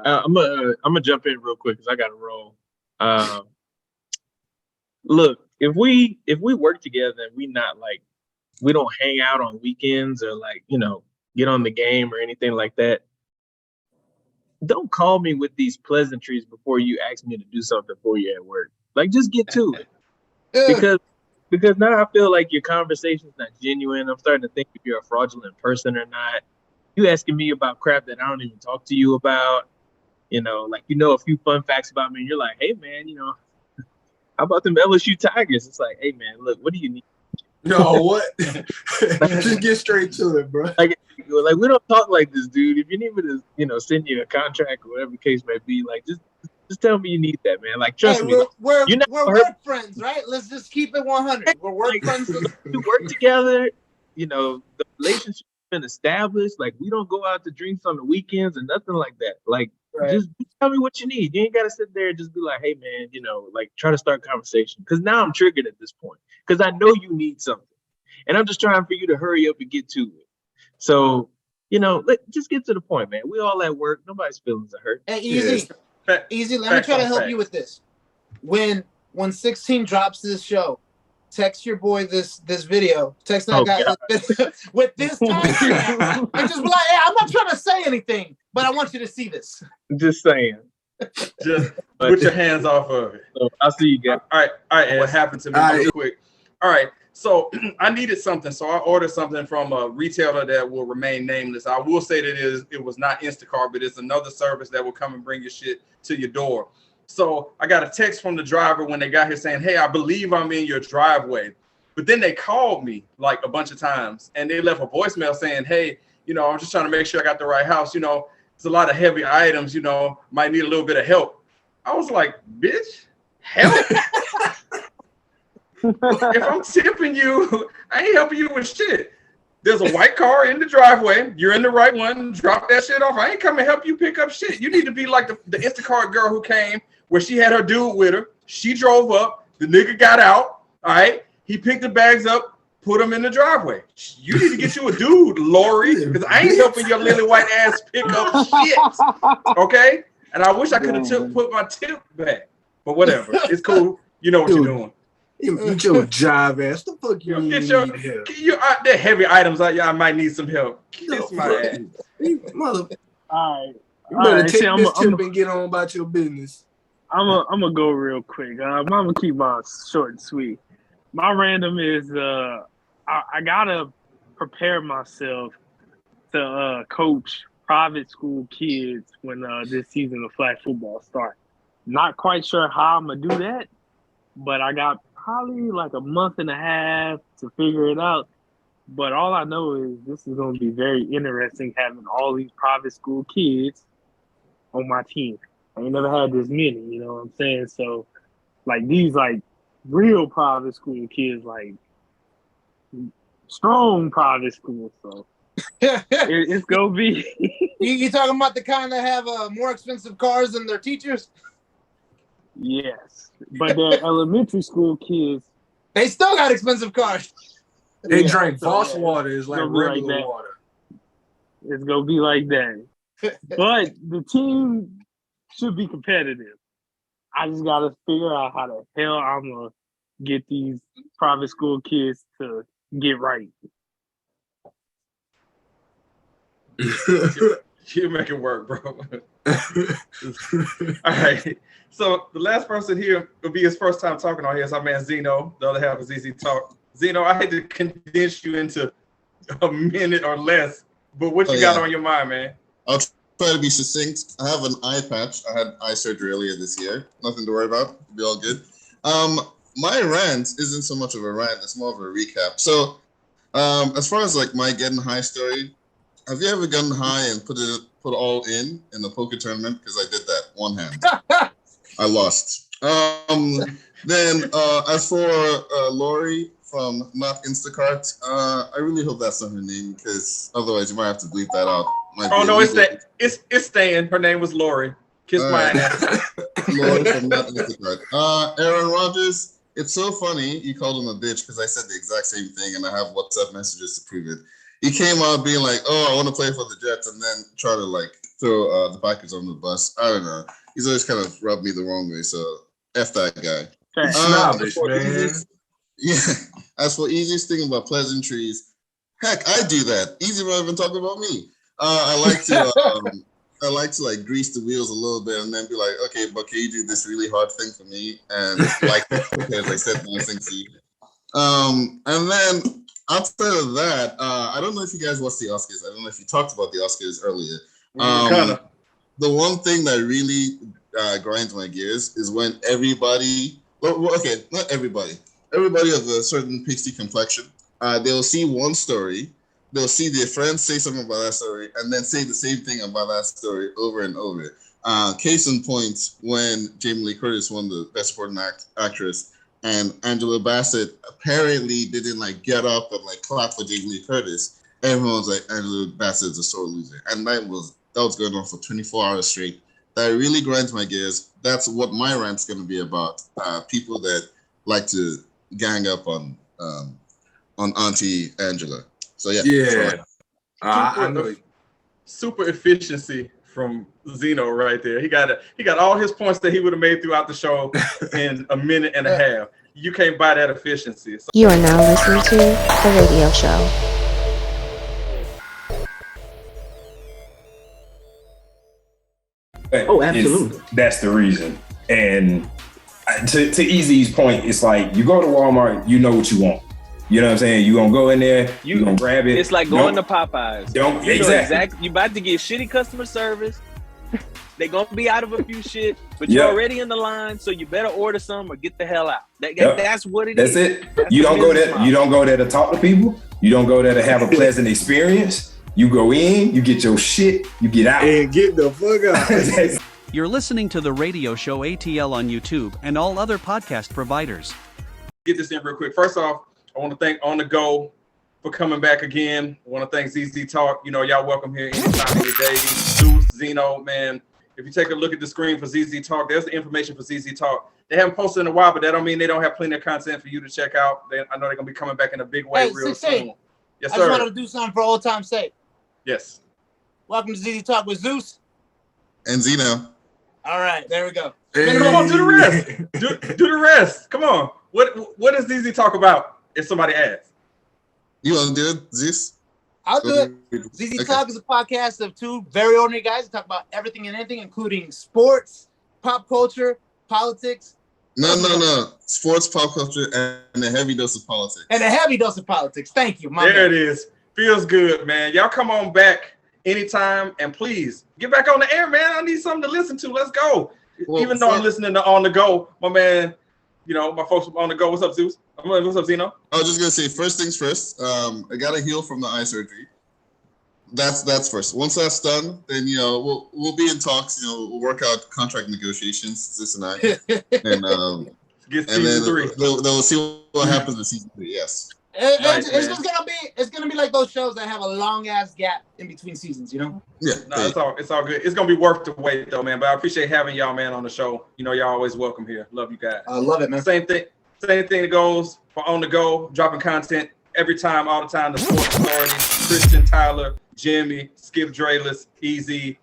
I'm gonna jump in real quick because I gotta roll. Look, if we work together and we don't hang out on weekends or get on the game or anything like that, don't call me with these pleasantries before you ask me to do something for you at work. Like, just get to it. Because now I feel like your conversation's not genuine. I'm starting to think if you're a fraudulent person or not. You asking me about crap that I don't even talk to you about. A few fun facts about me. And you're like, hey man, how about them LSU Tigers? It's like, hey man, look, what do you need? No, what? Just get straight to it, bro. Like we don't talk like this, dude. If you need me to, send you a contract or whatever the case may be, like just tell me you need that, man. Like, trust me. We're work friends, right? Let's just keep it 100. We're work friends. We work together. The relationship's been established. Like, we don't go out to drinks on the weekends or nothing like that. Like, just tell me what you need. You ain't got to sit there and just be like, hey, man, try to start a conversation. Because now I'm triggered at this point. Because I know you need something. And I'm just trying for you to hurry up and get to it. So, just get to the point, man. We all at work. Nobody's feelings are hurt. Hey, Easy. Let me try to help you with this. When 16 drops this show, text your boy this video. Text that guy with this time and just be like, hey, I'm not trying to say anything, but I want you to see this. Just saying. Just put your hands off of it. So I'll see you guys. All right. What happened to me real quick? All right. So I needed something. So I ordered something from a retailer that will remain nameless. I will say that it was not Instacart, but it's another service that will come and bring your shit to your door. So I got a text from the driver when they got here saying, hey, I believe I'm in your driveway. But then they called me like a bunch of times and they left a voicemail saying, hey, I'm just trying to make sure I got the right house. It's a lot of heavy items, might need a little bit of help. I was like, bitch, help? If I'm tipping you, I ain't helping you with shit. There's a white car in the driveway. You're in the right one. Drop that shit off. I ain't coming to help you pick up shit. You need to be like the Instacart girl who came where she had her dude with her. She drove up. The nigga got out. All right. He picked the bags up, put them in the driveway. You need to get you a dude, Lori, because I ain't helping your lily white ass pick up shit. Okay? And I wish I could have put my tip back. But whatever. It's cool. You know what you're doing. You your jive ass. The fuck you need help? There heavy items out. I might need some help. Kiss my ass. Mother. All right. You better take this tip and get on about your business. I'm gonna go real quick. I'm gonna keep mine short and sweet. My random is I gotta prepare myself to coach private school kids when this season of flag football starts. Not quite sure how I'm gonna do that, but I got probably like a month and a half to figure it out. But all I know is this is going to be very interesting having all these private school kids on my team. I ain't never had this many, you know what I'm saying? So like these like real private school kids, like strong private school. So it's going to be. You talking about the kind that have more expensive cars than their teachers? Yes, but the elementary school kids, they still got expensive cars. They drink false water. It's like regular water. It's gonna be like that. But the team should be competitive. I just gotta figure out how the hell I'm gonna get these private school kids to get right. You make it work, bro. All right. So the last person here will be his first time talking on here. It's our man Zino. The other half is Easy Talk. Zino, I had to condense you into a minute or less, but what you got on your mind, man? I'll try to be succinct. I have an eye patch. I had eye surgery earlier this year. Nothing to worry about. It'll be all good. My rant isn't so much of a rant. It's more of a recap. So as far as like my getting high story, have you ever gotten high and put all in a poker tournament? Because I did that one hand. I lost. Then as for Lori from not Instacart, I really hope that's not her name because otherwise you might have to bleep that out. It's staying. Her name was Lori. Kiss my ass. Lori from not Instacart. Aaron Rodgers, It's so funny you called him a bitch because I said the exact same thing and I have WhatsApp messages to prove it. He came out being like, "Oh, I want to play for the Jets," and then try to like throw the Packers on the bus. I don't know. He's always kind of rubbed me the wrong way. So F that guy. Snobbish, man. As for easiest thing about pleasantries, heck, I do that. Easy rather than talking about me. I like to like grease the wheels a little bit and then be like, okay, but can you do this really hard thing for me? And like because I said nice thing to you. And then outside of that, I don't know if you guys watched the Oscars. I don't know if you talked about the Oscars earlier. The one thing that really grinds my gears is when everybody, well, okay, not everybody of a certain pasty complexion, they'll see one story, they'll see their friends say something about that story, and then say the same thing about that story over and over. Case in point, when Jamie Lee Curtis won the Best Supporting Actress, and Angela Bassett apparently didn't like get up and like clap for Jamie Lee Curtis. Everyone was like, Angela Bassett's a sore loser, and that was going on for 24 hours straight. That really grinds my gears. That's what my rant's going to be about. People that like to gang up on Auntie Angela. So yeah. I know. Super efficiency from Zino right there. He got all his points that he would have made throughout the show in a minute and a half. You can't buy that efficiency. So. You are now listening to The Radio Show. Oh, absolutely. That's the reason. And to Easy's point, it's like you go to Walmart, you know what you want. You know what I'm saying? You're going to go in there, you're going to grab it. It's like going to Popeyes. Exactly. You're about to get shitty customer service. They're going to be out of a few shit, but you're already in the line, so you better order some or get the hell out. That's what it is. That's it. You don't go there. You don't go there to talk to people. You don't go there to have a pleasant experience. You go in, you get your shit, you get out. And get the fuck out. You're listening to the radio show ATL on YouTube and all other podcast providers. Get this in real quick. First off, I want to thank On The Go for coming back again. I want to thank ZZ Talk. You know, y'all welcome here anytime of the day. Zeus Zino, man. If you take a look at the screen for ZZ Talk, there's the information for ZZ Talk. They haven't posted in a while, but that don't mean they don't have plenty of content for you to check out. I know they're going to be coming back in a big way real soon. Yes, sir. I just wanted to do something for old time's sake. Yes. Welcome to ZZ Talk with Zeus. And Zino. All right, there we go. Hey. Come on, do the rest. do the rest. Come on. What does ZZ Talk about if somebody asks? You want to do it, Zeus? I'll do it. ZZ Talk is a podcast of two very ordinary guys who talk about everything and anything, including sports, pop culture, politics. No. Sports, pop culture, and a heavy dose of politics. And a heavy dose of politics. Thank you, There it is. Feels good, man. Y'all come on back anytime, and please get back on the air, man. I need something to listen to. Let's go. Well, even though I'm listening to On The Go, my man, you know, my folks On The Go. What's up, Zeus? What's up, Zino? I was just gonna say, first things first. I gotta heal from the eye surgery. That's first. Once that's done, then you know we'll be in talks. You know, we'll work out contract negotiations. This and I, and then they'll see what happens in season 3. Yes. It's gonna be like those shows that have a long ass gap in between seasons, you know? Yeah. No, it's all good. It's gonna be worth the wait though, man. But I appreciate having y'all, man, on the show. You know, y'all always welcome here. Love you guys. I love it, man. Same thing that goes for On The Go, dropping content every time, all the time. The Sports Authority, Krystian, Tyler, Jimmy, Skip Drayless, Easy.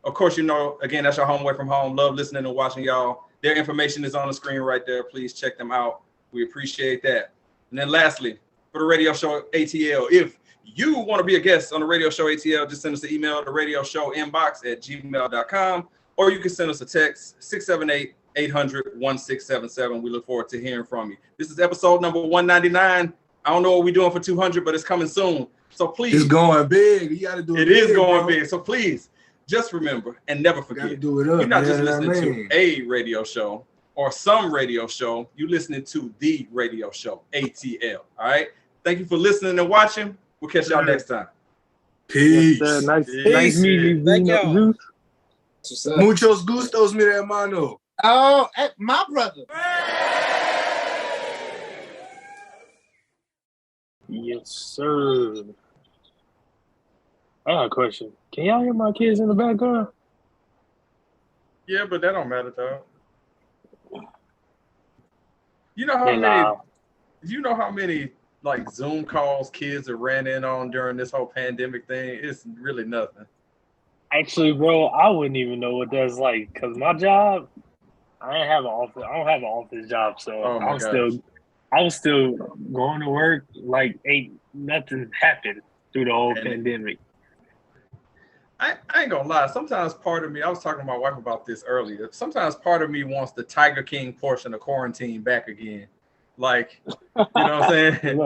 Of course, you know, again, that's your home away from home. Love listening and watching y'all. Their information is on the screen right there. Please check them out. We appreciate that. And then lastly, for the radio show ATL, if you want to be a guest on the radio show ATL, just send us an email to radioshowinbox@gmail.com, or you can send us a text, 678-800-1677. We look forward to hearing from you. This is episode number 199. I don't know what we're doing for 200, but it's coming soon. So please. It's going big. You got to do it. It is going big. So please, just remember and never forget. Do it up, you're not just listening to a radio show or some radio show. You're listening to the radio show, ATL. All right? Thank you for listening and watching. We'll catch y'all next time. Peace. Yes, nice meeting you. Muchos gustos, mi hermano. Oh, my brother. Yes, sir. I got a question. Can y'all hear my kids in the background? Yeah, but that don't matter, though. You know how many like Zoom calls kids are ran in on during this whole pandemic thing? It's really nothing. Actually, bro, I wouldn't even know what that's like because my job, I don't have an office job, so I was still going to work like ain't nothing happened through the whole pandemic. I ain't gonna lie. Sometimes part of me, I was talking to my wife about this earlier. Sometimes part of me wants the Tiger King portion of quarantine back again. Like, you know what I'm saying?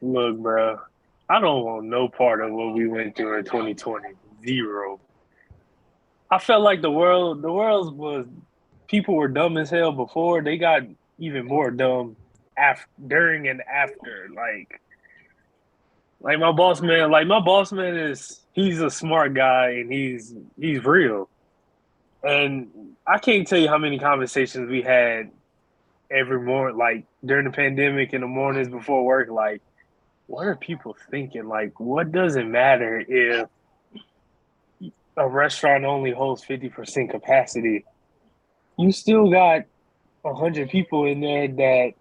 Look, bro, I don't want no part of what we went through in 2020. Zero. I felt like the world was, people were dumb as hell before. They got even more dumb during and after. Like my boss man is, he's a smart guy and he's real. And I can't tell you how many conversations we had every morning, like during the pandemic in the mornings before work. Like, what are people thinking? Like, what does it matter if a restaurant only holds 50% capacity? You still got 100 people in there that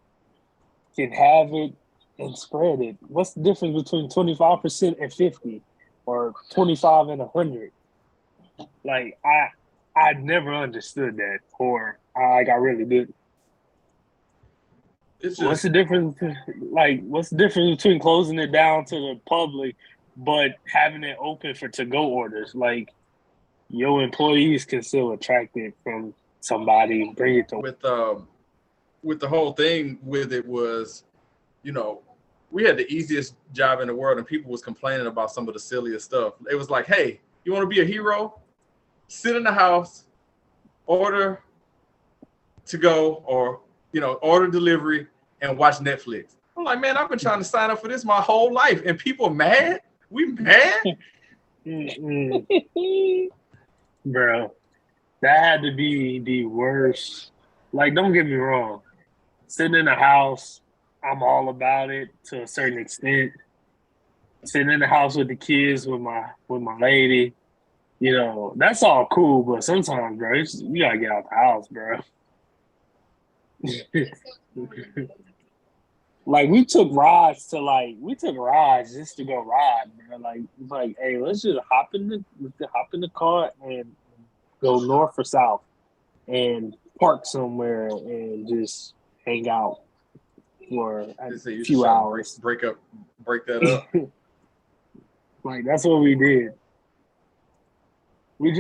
can have it and spread it. What's the difference between 25% and 50 or 25 and 100? Like, I never understood that, or I really didn't. What's the difference? What's the difference between closing it down to the public but having it open for to-go orders? Like, your employees can still attract it from somebody, bring it to with the whole thing with it was, you know, we had the easiest job in the world and people was complaining about some of the silliest stuff. It was like, hey, you want to be a hero? Sit in the house, order to go, or, you know, order delivery and watch Netflix. I'm like, man, I've been trying to sign up for this my whole life and people mad? We mad? Bro, that had to be the worst. Like, don't get me wrong. Sitting in the house, I'm all about it to a certain extent. Sitting in the house with the kids, with my lady, you know, that's all cool. But sometimes, bro, you gotta get out the house, bro. Like, we took rides just to go ride, bro. Like, hey, let's just hop in the car and go north or south and park somewhere and just hang out for a few hours. Break that up. Like, that's what we did. We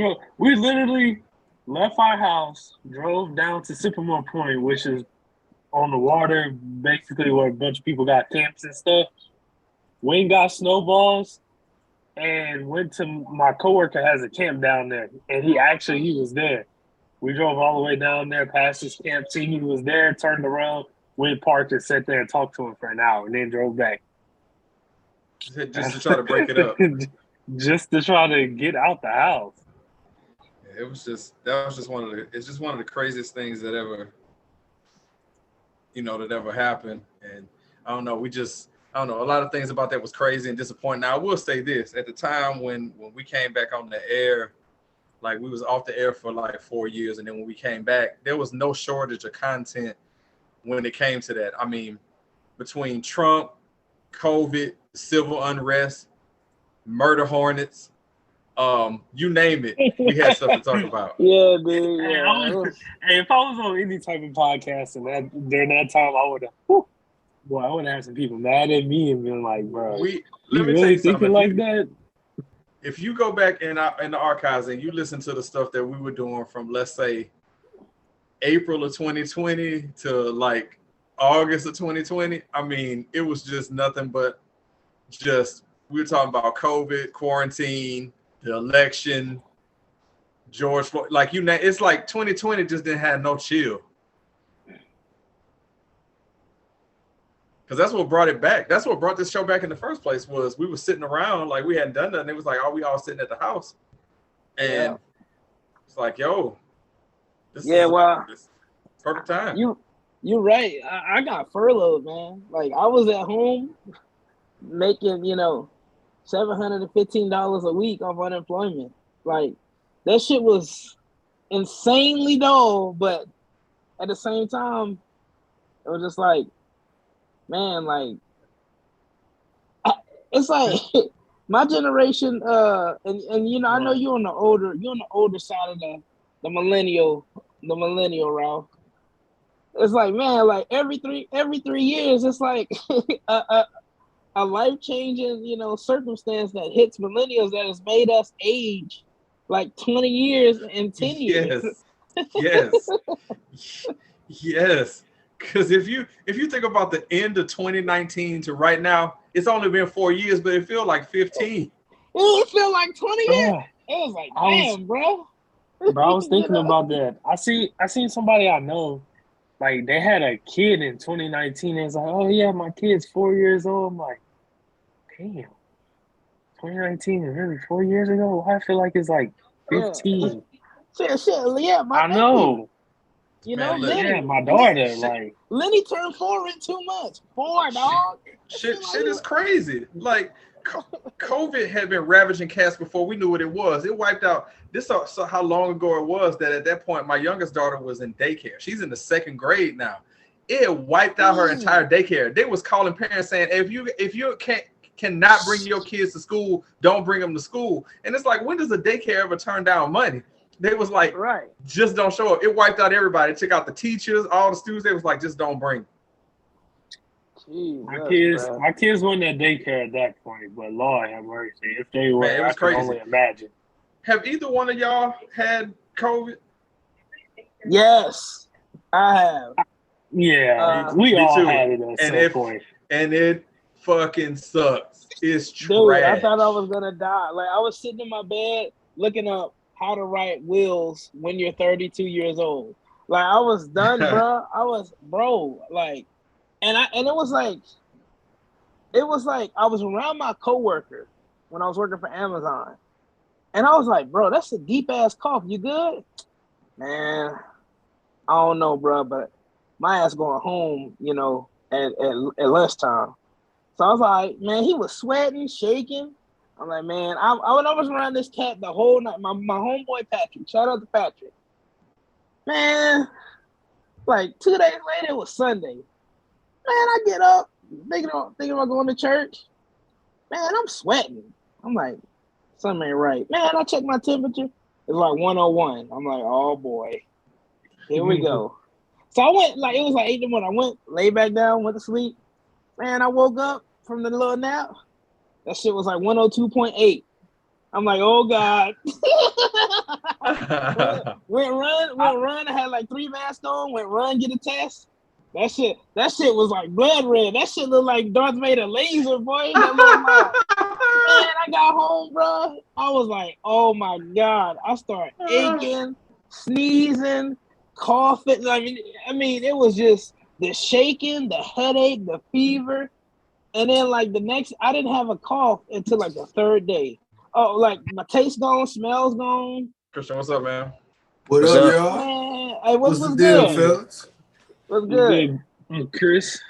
literally left our house, drove down to Sycamore Point, which is on the water, basically where a bunch of people got camps and stuff. Wayne got snowballs and went to my coworker has a camp down there, and he was there. We drove all the way down there past his camp, seen he was there, turned around, went parked and sat there and talked to him for an hour, and then drove back. Just to try to break it up. Just to try to get out the house. It's just one of the craziest things that ever happened. And I don't know, a lot of things about that was crazy and disappointing. Now I will say this, at the time when we came back on the air, like, we was off the air for like 4 years, and then when we came back, there was no shortage of content when it came to that. I mean, between Trump, COVID, civil unrest, murder hornets, you name it, we had stuff to talk about. Yeah, dude. Yeah. If I was on any type of podcast and during that time, I would have some people mad at me and been like, bro, you really thinking like that? If you go back in the archives and you listen to the stuff that we were doing from, let's say, April of 2020 to like August of 2020, I mean, it was just nothing but we were talking about COVID, quarantine, the election, George Floyd, like, you know, it's like 2020 just didn't have no chill. Because that's what brought it back. That's what brought this show back in the first place, was we were sitting around like we hadn't done nothing. It was like, we all sitting at the house. And it's like, yo, this is perfect time. You're right. I got furloughed, man. Like, I was at home making, $715 a week off unemployment. Like, that shit was insanely dull, but at the same time, It was just like, man, like it's like my generation, and you know, I know you're on the older side of the millennial route. It's like, man, like every 3 years, it's like a life changing, you know, circumstance that hits millennials that has made us age like 20 years and 10 years. Yes. Because if you think about the end of 2019 to right now, it's only been 4 years, but it feels like 15. It feel like 20 years. Bruh. It was like, damn, bro. Bro, I was thinking about that. I seen somebody I know, like they had a kid in 2019. And it's like, oh yeah, my kid's 4 years old. I'm like, damn, 2019 is really 4 years ago. Why I feel like it's like 15. Shit, yeah. I know. You know, Man, Lenny, yeah, my daughter, like Lenny turned 4 in 2 months. 4, dog. Shit is crazy. Like COVID had been ravaging cats before we knew what it was. It wiped out. This is how long ago it was that at that point my youngest daughter was in daycare. She's in the 2nd grade now. It wiped out her entire daycare. They was calling parents saying, if you cannot bring your kids to school, don't bring them to school. And it's like, when does a daycare ever turn down money? They was like, just don't show up. It wiped out everybody. It took out the teachers, all the students. They was like, just don't bring. My kids weren't at daycare at that point, but Lord have mercy, if they were, Man, it was I can crazy. only imagine. Have either one of y'all had COVID? Yes, I have. Yeah, we all too. had it at some point. And it fucking sucks. It's trash. Dude, I thought I was gonna die. Like, I was sitting in my bed looking up how to write wills when you're 32 years old. Like, I was done, bro. Like, and it was like I was around my coworker when I was working for Amazon, and I was like, bro, that's a deep ass cough. You good? Man, I don't know, bro, but my ass going home, you know, at lunchtime. So I was like, man, he was sweating, shaking. I'm like, man, I was around this cat the whole night. My homeboy Patrick, shout out to Patrick. Man, like 2 days later, it was Sunday. Man, I get up, thinking about going to church. Man, I'm sweating. I'm like, something ain't right. Man, I checked my temperature. It's like 101. I'm like, oh boy, here we go. So I went, like, it was like 8 in the morning. I went, laid back down, went to sleep. Man, I woke up from the little nap. That shit was like 102.8. I'm like, oh God. went run. I had like 3 masks on. Went run, get a test. That shit was like blood red. That shit looked like Darth Vader laser, boy. That little mouth. Man, I got home, bro. I was like, oh my God. I started aching, sneezing, coughing. I mean, it was just the shaking, the headache, the fever. And then like the next, I didn't have a cough until like the 3rd day. Oh, like my taste gone, smells gone. Krystian, what's up, man? What up, y'all? Man, hey, what's the good? deal, fellas? What's good? Chris.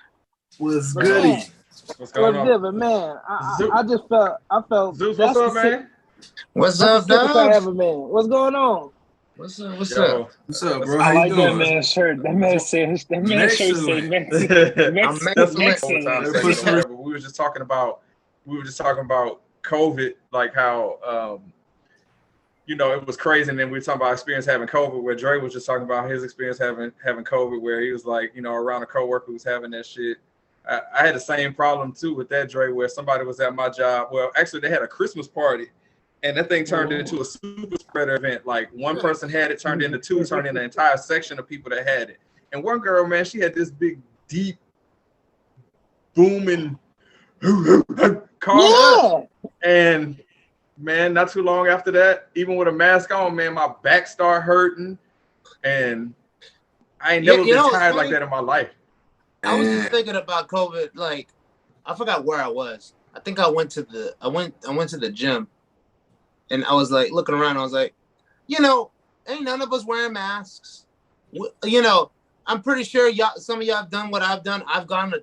What's goody? What's going on? Good, but man, I just felt. Zeus, what's up, man? What's up, dog? What's going on? What's up, bro? I How like you that doing? man's shirt. That man's shirt say Mexican. But we were just talking about COVID, like how you know, it was crazy, and then we were talking about experience having COVID, where Dre was just talking about his experience having COVID, where he was like, you know, around a coworker who was having that shit. I had the same problem too with that, Dre, where somebody was at my job. Well, actually, they had a Christmas party, and that thing turned into a super spreader event. Like, one person had it, turned into 2, turned into an entire section of people that had it. And one girl, man, she had this big, deep, booming cough. And man, not too long after that, even with a mask on, man, my back started hurting, and I ain't never been tired like that in my life. I was just thinking about COVID. Like, I forgot where I was. I think I went to the gym, and I was like looking around. I was like, you know, ain't none of us wearing masks. You know, I'm pretty sure some of y'all have done what I've done. I've gone to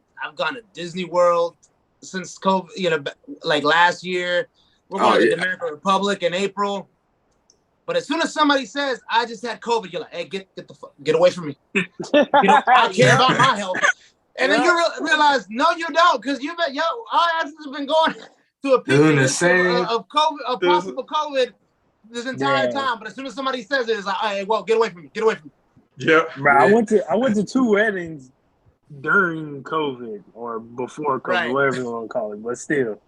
Disney World since COVID. You know, like last year. We're going to the Dominican Republic in April. But as soon as somebody says, I just had COVID, you're like, hey, get away from me. You know, I care about my health. And then you realize, no, you don't, because our asses have been going to a Doing the peak same. of COVID, of possible COVID this entire time. But as soon as somebody says it, it's like, hey, well, get away from me. Get away from me. Yeah. Bro, I went to 2 weddings during COVID or before COVID, whatever you want to call it, but still.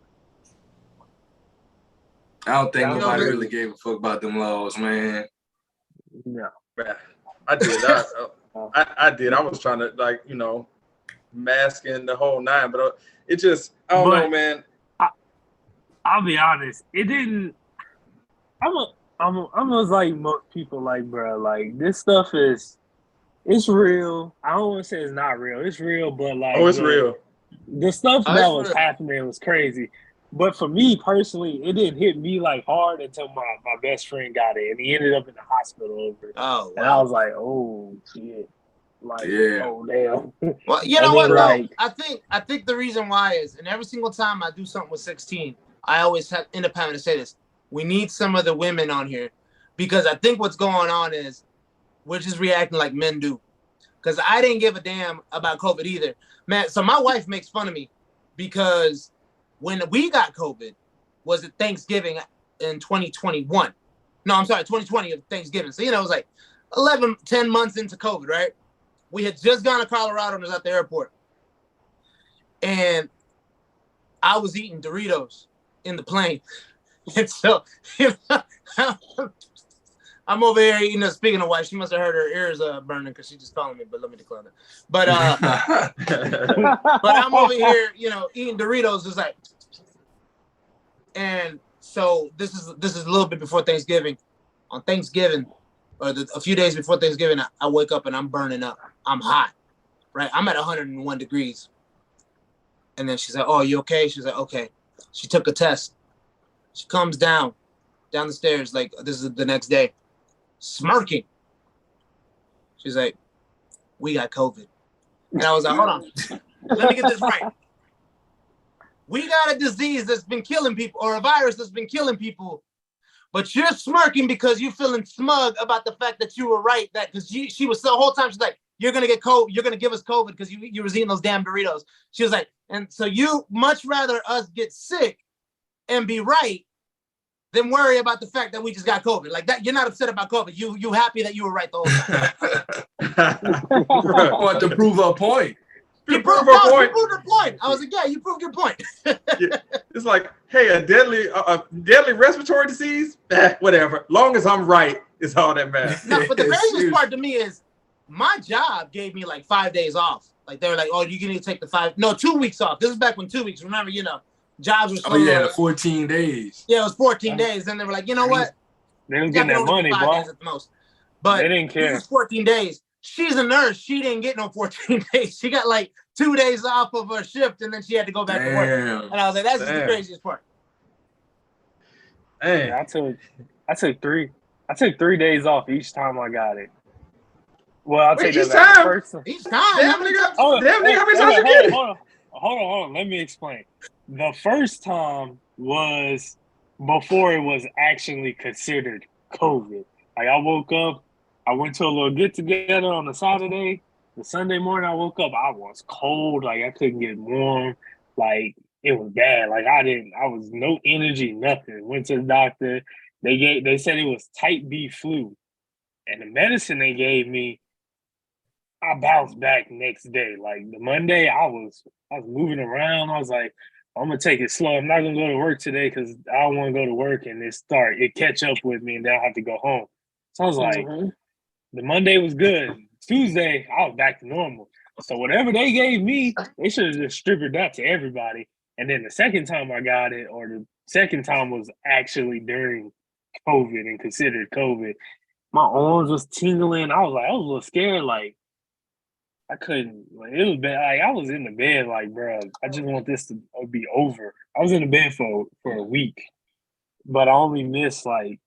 I don't think nobody really gave a fuck about them laws, man. No. I did. I did. I was trying to masking the whole 9, but it just, I don't know, man. I'll be honest. It didn't. I'm almost like most people, like, bro, like, this stuff it's real. I don't want to say it's not real. It's real, but like, it's real. The stuff that was happening was crazy. But for me personally, it didn't hit me like hard until my best friend got it, and he ended up in the hospital over it. Oh, wow. And I was like, oh shit, like, oh damn. Well, you know what? Like, I think the reason why is, and every single time I do something with 16, I always end up having to say this: we need some of the women on here, because I think what's going on is we're just reacting like men do. Because I didn't give a damn about COVID either, man. So my wife makes fun of me because when we got COVID was at Thanksgiving in 2021. No, I'm sorry, 2020 of Thanksgiving. So, it was like 10 months into COVID, right? We had just gone to Colorado and was at the airport. And I was eating Doritos in the plane. And so I'm over here eating. Speaking of wife, she must have heard her ears burning because she just calling me, but let me decline that. But but I'm over here, eating Doritos. It's like, and so this is a little bit before Thanksgiving. On Thanksgiving, or a few days before Thanksgiving, I wake up and I'm burning up. I'm hot, right? I'm at 101 degrees. And then she's like, "Oh, you okay?" She's like, "Okay." She took a test. She comes down the stairs, like, this is the next day, smirking. She's like, "We got COVID." And I was like, "Hold on, let me get this right. We got a disease that's been killing people, or a virus that's been killing people, but you're smirking because you're feeling smug about the fact that you were right." That because she was the whole time she's like, "You're gonna get COVID. You're gonna give us COVID because you were eating those damn Doritos." She was like, "And so you much rather us get sick and be right than worry about the fact that we just got COVID. Like that, you're not upset about COVID. You happy that you were right the whole time." I want to prove a point. You proved her point. I was like, "Yeah, you proved your point." It's like, hey, a deadly respiratory disease, whatever. Long as I'm right, is all that matters. No, but the craziest part to me is my job gave me like 5 days off. Like they were like, "Oh, you need to take 2 weeks off." This is back when 2 weeks. Remember, jobs were slow. Oh yeah, 14 days. Yeah, it was 14 days. Then they were like, "You know what? They was getting that money, boss. At the most." But they didn't care. It was 14 days. She's a nurse. She didn't get no 14 days. She got like 2 days off of her shift, and then she had to go back to work. And I was like, "That's just the craziest part." Hey, yeah, I took 3 days off each time I got it. Well, I'll take each that time. First. Each time. Damn nigga, how many times you get it? Hold on. Let me explain. The first time was before it was actually considered COVID. Like I woke up, I went to a little get together on a Saturday. The Sunday morning I woke up, I was cold. Like I couldn't get warm. Like it was bad. Like I was no energy, nothing. Went to the doctor. They said it was type B flu. And the medicine they gave me, I bounced back next day. Like the Monday, I was moving around. I was like, I'm gonna take it slow. I'm not gonna go to work today because I don't want to go to work and it catch up with me and then I have to go home. So I was like, the Monday was good. Tuesday, I was back to normal. So whatever they gave me, they should have just distributed that to everybody. And then the second time I got it, or the second time was actually during COVID and considered COVID. My arms was tingling. I was a little scared. Like I couldn't. Like it was bad. Like I was in the bed. Like, bro, I just want this to be over. I was in the bed for a week, but I only missed like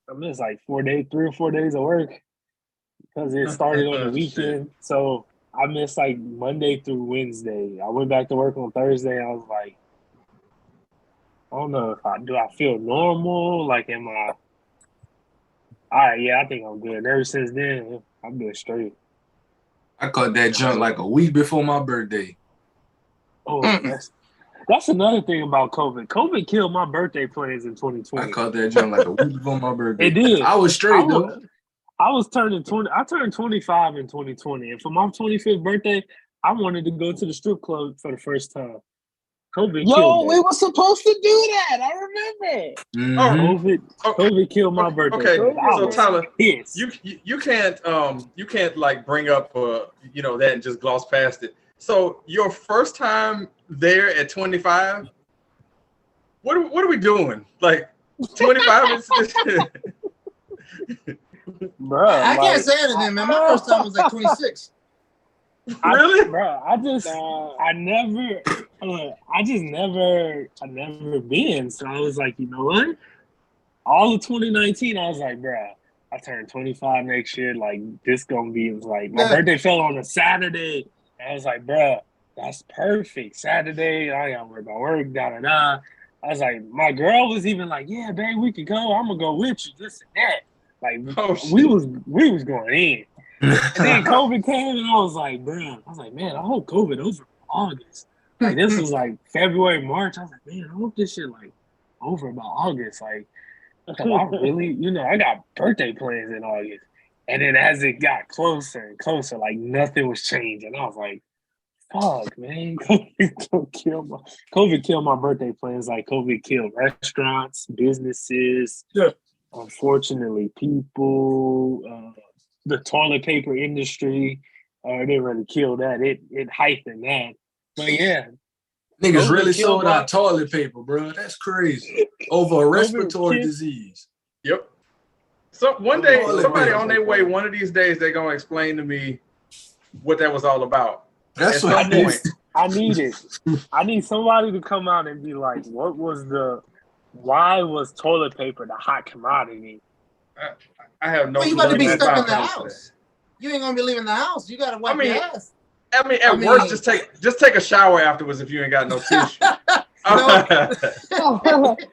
4 days, 3 or 4 days of work because it started on the weekend. So I missed like Monday through Wednesday. I went back to work on Thursday. I was like, I don't know if I feel normal? Like, am I? All right, yeah, I think I'm good. Ever since then, I've been straight. I caught that junk like a week before my birthday. Oh, that's another thing about COVID. COVID killed my birthday plans in 2020. I caught that junk like a week before my birthday. It did. I was straight though. I was turning 20. I turned 25 in 2020, and for my 25th birthday, I wanted to go to the strip club for the first time. COVID killed we were supposed to do that. I remember. COVID killed my birthday. Okay, so Tyler, yes. you can't like bring up that and just gloss past it. So your first time there at 25, what are we doing? Like 25 is Bro, I can't say anything, man. My first time was like 26. Really? I never been. So I was like, you know what? All of 2019, I was like, bro, I turned 25 next year. Like, this gonna be like my birthday fell on a Saturday. And I was like, bro, that's perfect. Saturday, I ain't gotta worry about work, da. I was like, my girl was even like, yeah, babe, we could go. I'm gonna go with you, this and that. Like, we was going in. And then COVID came, and I was like, bro, man, I hope COVID over August. Like, this was like February, March. I was like, man, I hope this shit like over by August. Like, I really, I got birthday plans in August. And then as it got closer and closer, like nothing was changing. I was like, fuck, man, COVID killed my birthday plans. Like, COVID killed restaurants, businesses. Yeah. Unfortunately, people, the toilet paper industry, they really killed that. It heightened that. But yeah. Niggas really sold out toilet paper, bro. That's crazy. Over a respiratory disease. Yep. So one day, somebody on their way, one of these days, they're going to explain to me what that was all about. That's what I need. I need it. I need somebody to come out and be like, why was toilet paper the hot commodity? I have no. Well, you got to be stuck in the house. You ain't gonna be leaving the house. You gotta wipe your ass. At work, just take a shower afterwards if you ain't got no tissue.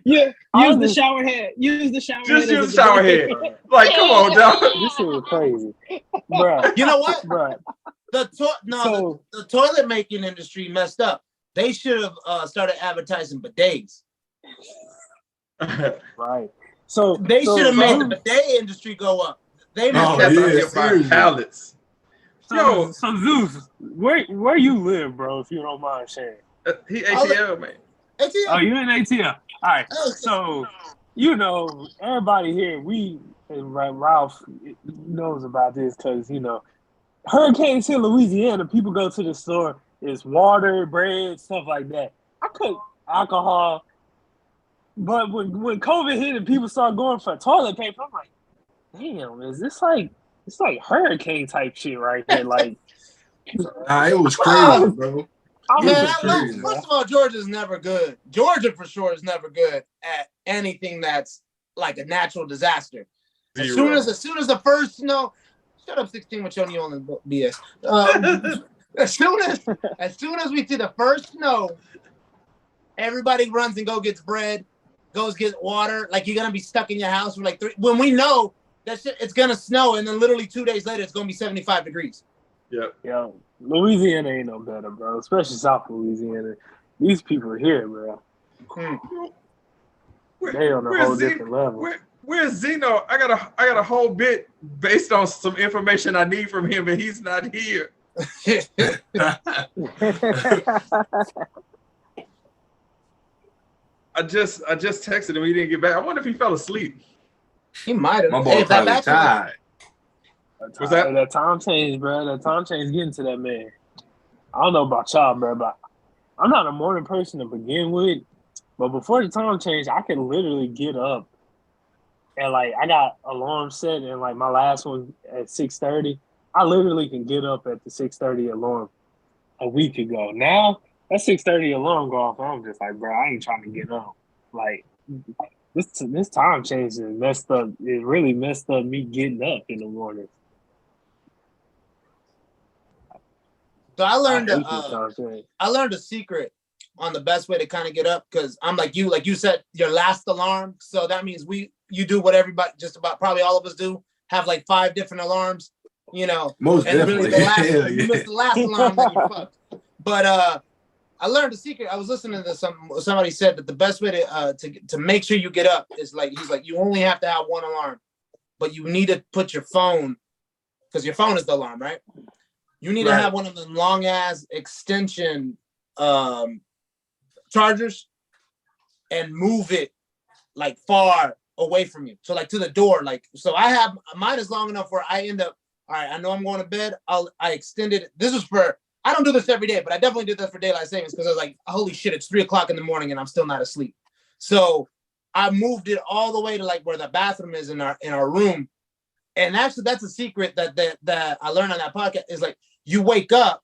Use the shower head. Use the shower head. Just use the shower head. Like, come on, dog. This is crazy, bro. You know what, bro? The toilet making industry messed up. They should have started advertising bidets. Right. So they should have made the bidet industry go up. They must have pallets. So Zeus, where you live, bro? If you don't mind sharing. He ATL, man. ATL. Oh, you in ATL? All right. So everybody here, and Ralph knows about this because hurricanes hit Louisiana. People go to the store. It's water, bread, stuff like that. I cook alcohol. But when COVID hit and people started going for toilet paper, I'm like, damn, is this like it's like hurricane type shit right here? Like, it was crazy, bro. First of all, Georgia's never good. Georgia for sure is never good at anything that's like a natural disaster. As soon as the first snow, shut up, 16 with Tony on the BS. As soon as we see the first snow, everybody runs and gets bread. Goes get water, like you're gonna be stuck in your house for like 3. When we know that shit, it's gonna snow, and then literally 2 days later, it's gonna be 75 degrees. Yep. Yo, Louisiana ain't no better, bro. Especially South Louisiana. These people here, bro. They on a whole different level. Where's Zeno? I got a whole bit based on some information I need from him, and he's not here. I just texted him. He didn't get back. I wonder if he fell asleep. He might have. My boy probably tired. Was that time change, bro? That time change getting to that man. I don't know about y'all, bro, but I'm not a morning person to begin with. But before the time change, I could literally get up and like I got alarm set, and like my last one at 6:30. I literally can get up at the 6:30 alarm a week ago. Now that 6:30 alarm go off, I'm just like, bro, I ain't trying to get up. Like this time change is messed up. It really messed up me getting up in the morning. So I learned a secret on the best way to kind of get up, because I'm like you said, your last alarm. So that means you do what everybody, just about probably all of us do, have like 5 different alarms. you know. Most and definitely. Really Hell you yeah. missed the last alarm that you fucked. But I learned a secret. I was listening to somebody said that the best way to make sure you get up is like, he's like, you only have to have one alarm, but you need to put your phone, because your phone is the alarm, right? You need to have one of the long ass extension chargers and move it like far away from you. So like to the door, like, so I have mine is long enough where I end up, all right, I know I'm going to bed. I extended it. This is for, I don't do this every day, but I definitely did this for daylight savings because I was like, holy shit, it's 3 o'clock in the morning and I'm still not asleep. So I moved it all the way to like where the bathroom is in our room. And actually that's a secret that I learned on that podcast is like, you wake up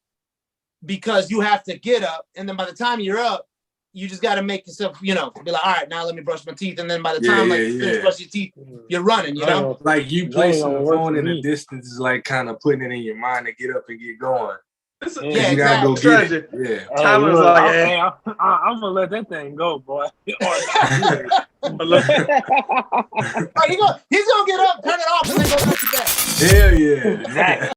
because you have to get up. And then by the time you're up, you just got to make yourself, you know, be like, all right, now let me brush my teeth. And then by the time you finish brushing your teeth, you're running, you know? Like you placing the phone in a distance is like kind of putting it in your mind to get up and get going. Yeah, you gotta go get it. Yeah. Tyler's like, hey, I'm gonna let that thing go, boy. He's gonna get up, turn it off, and then go back to bed. Hell yeah.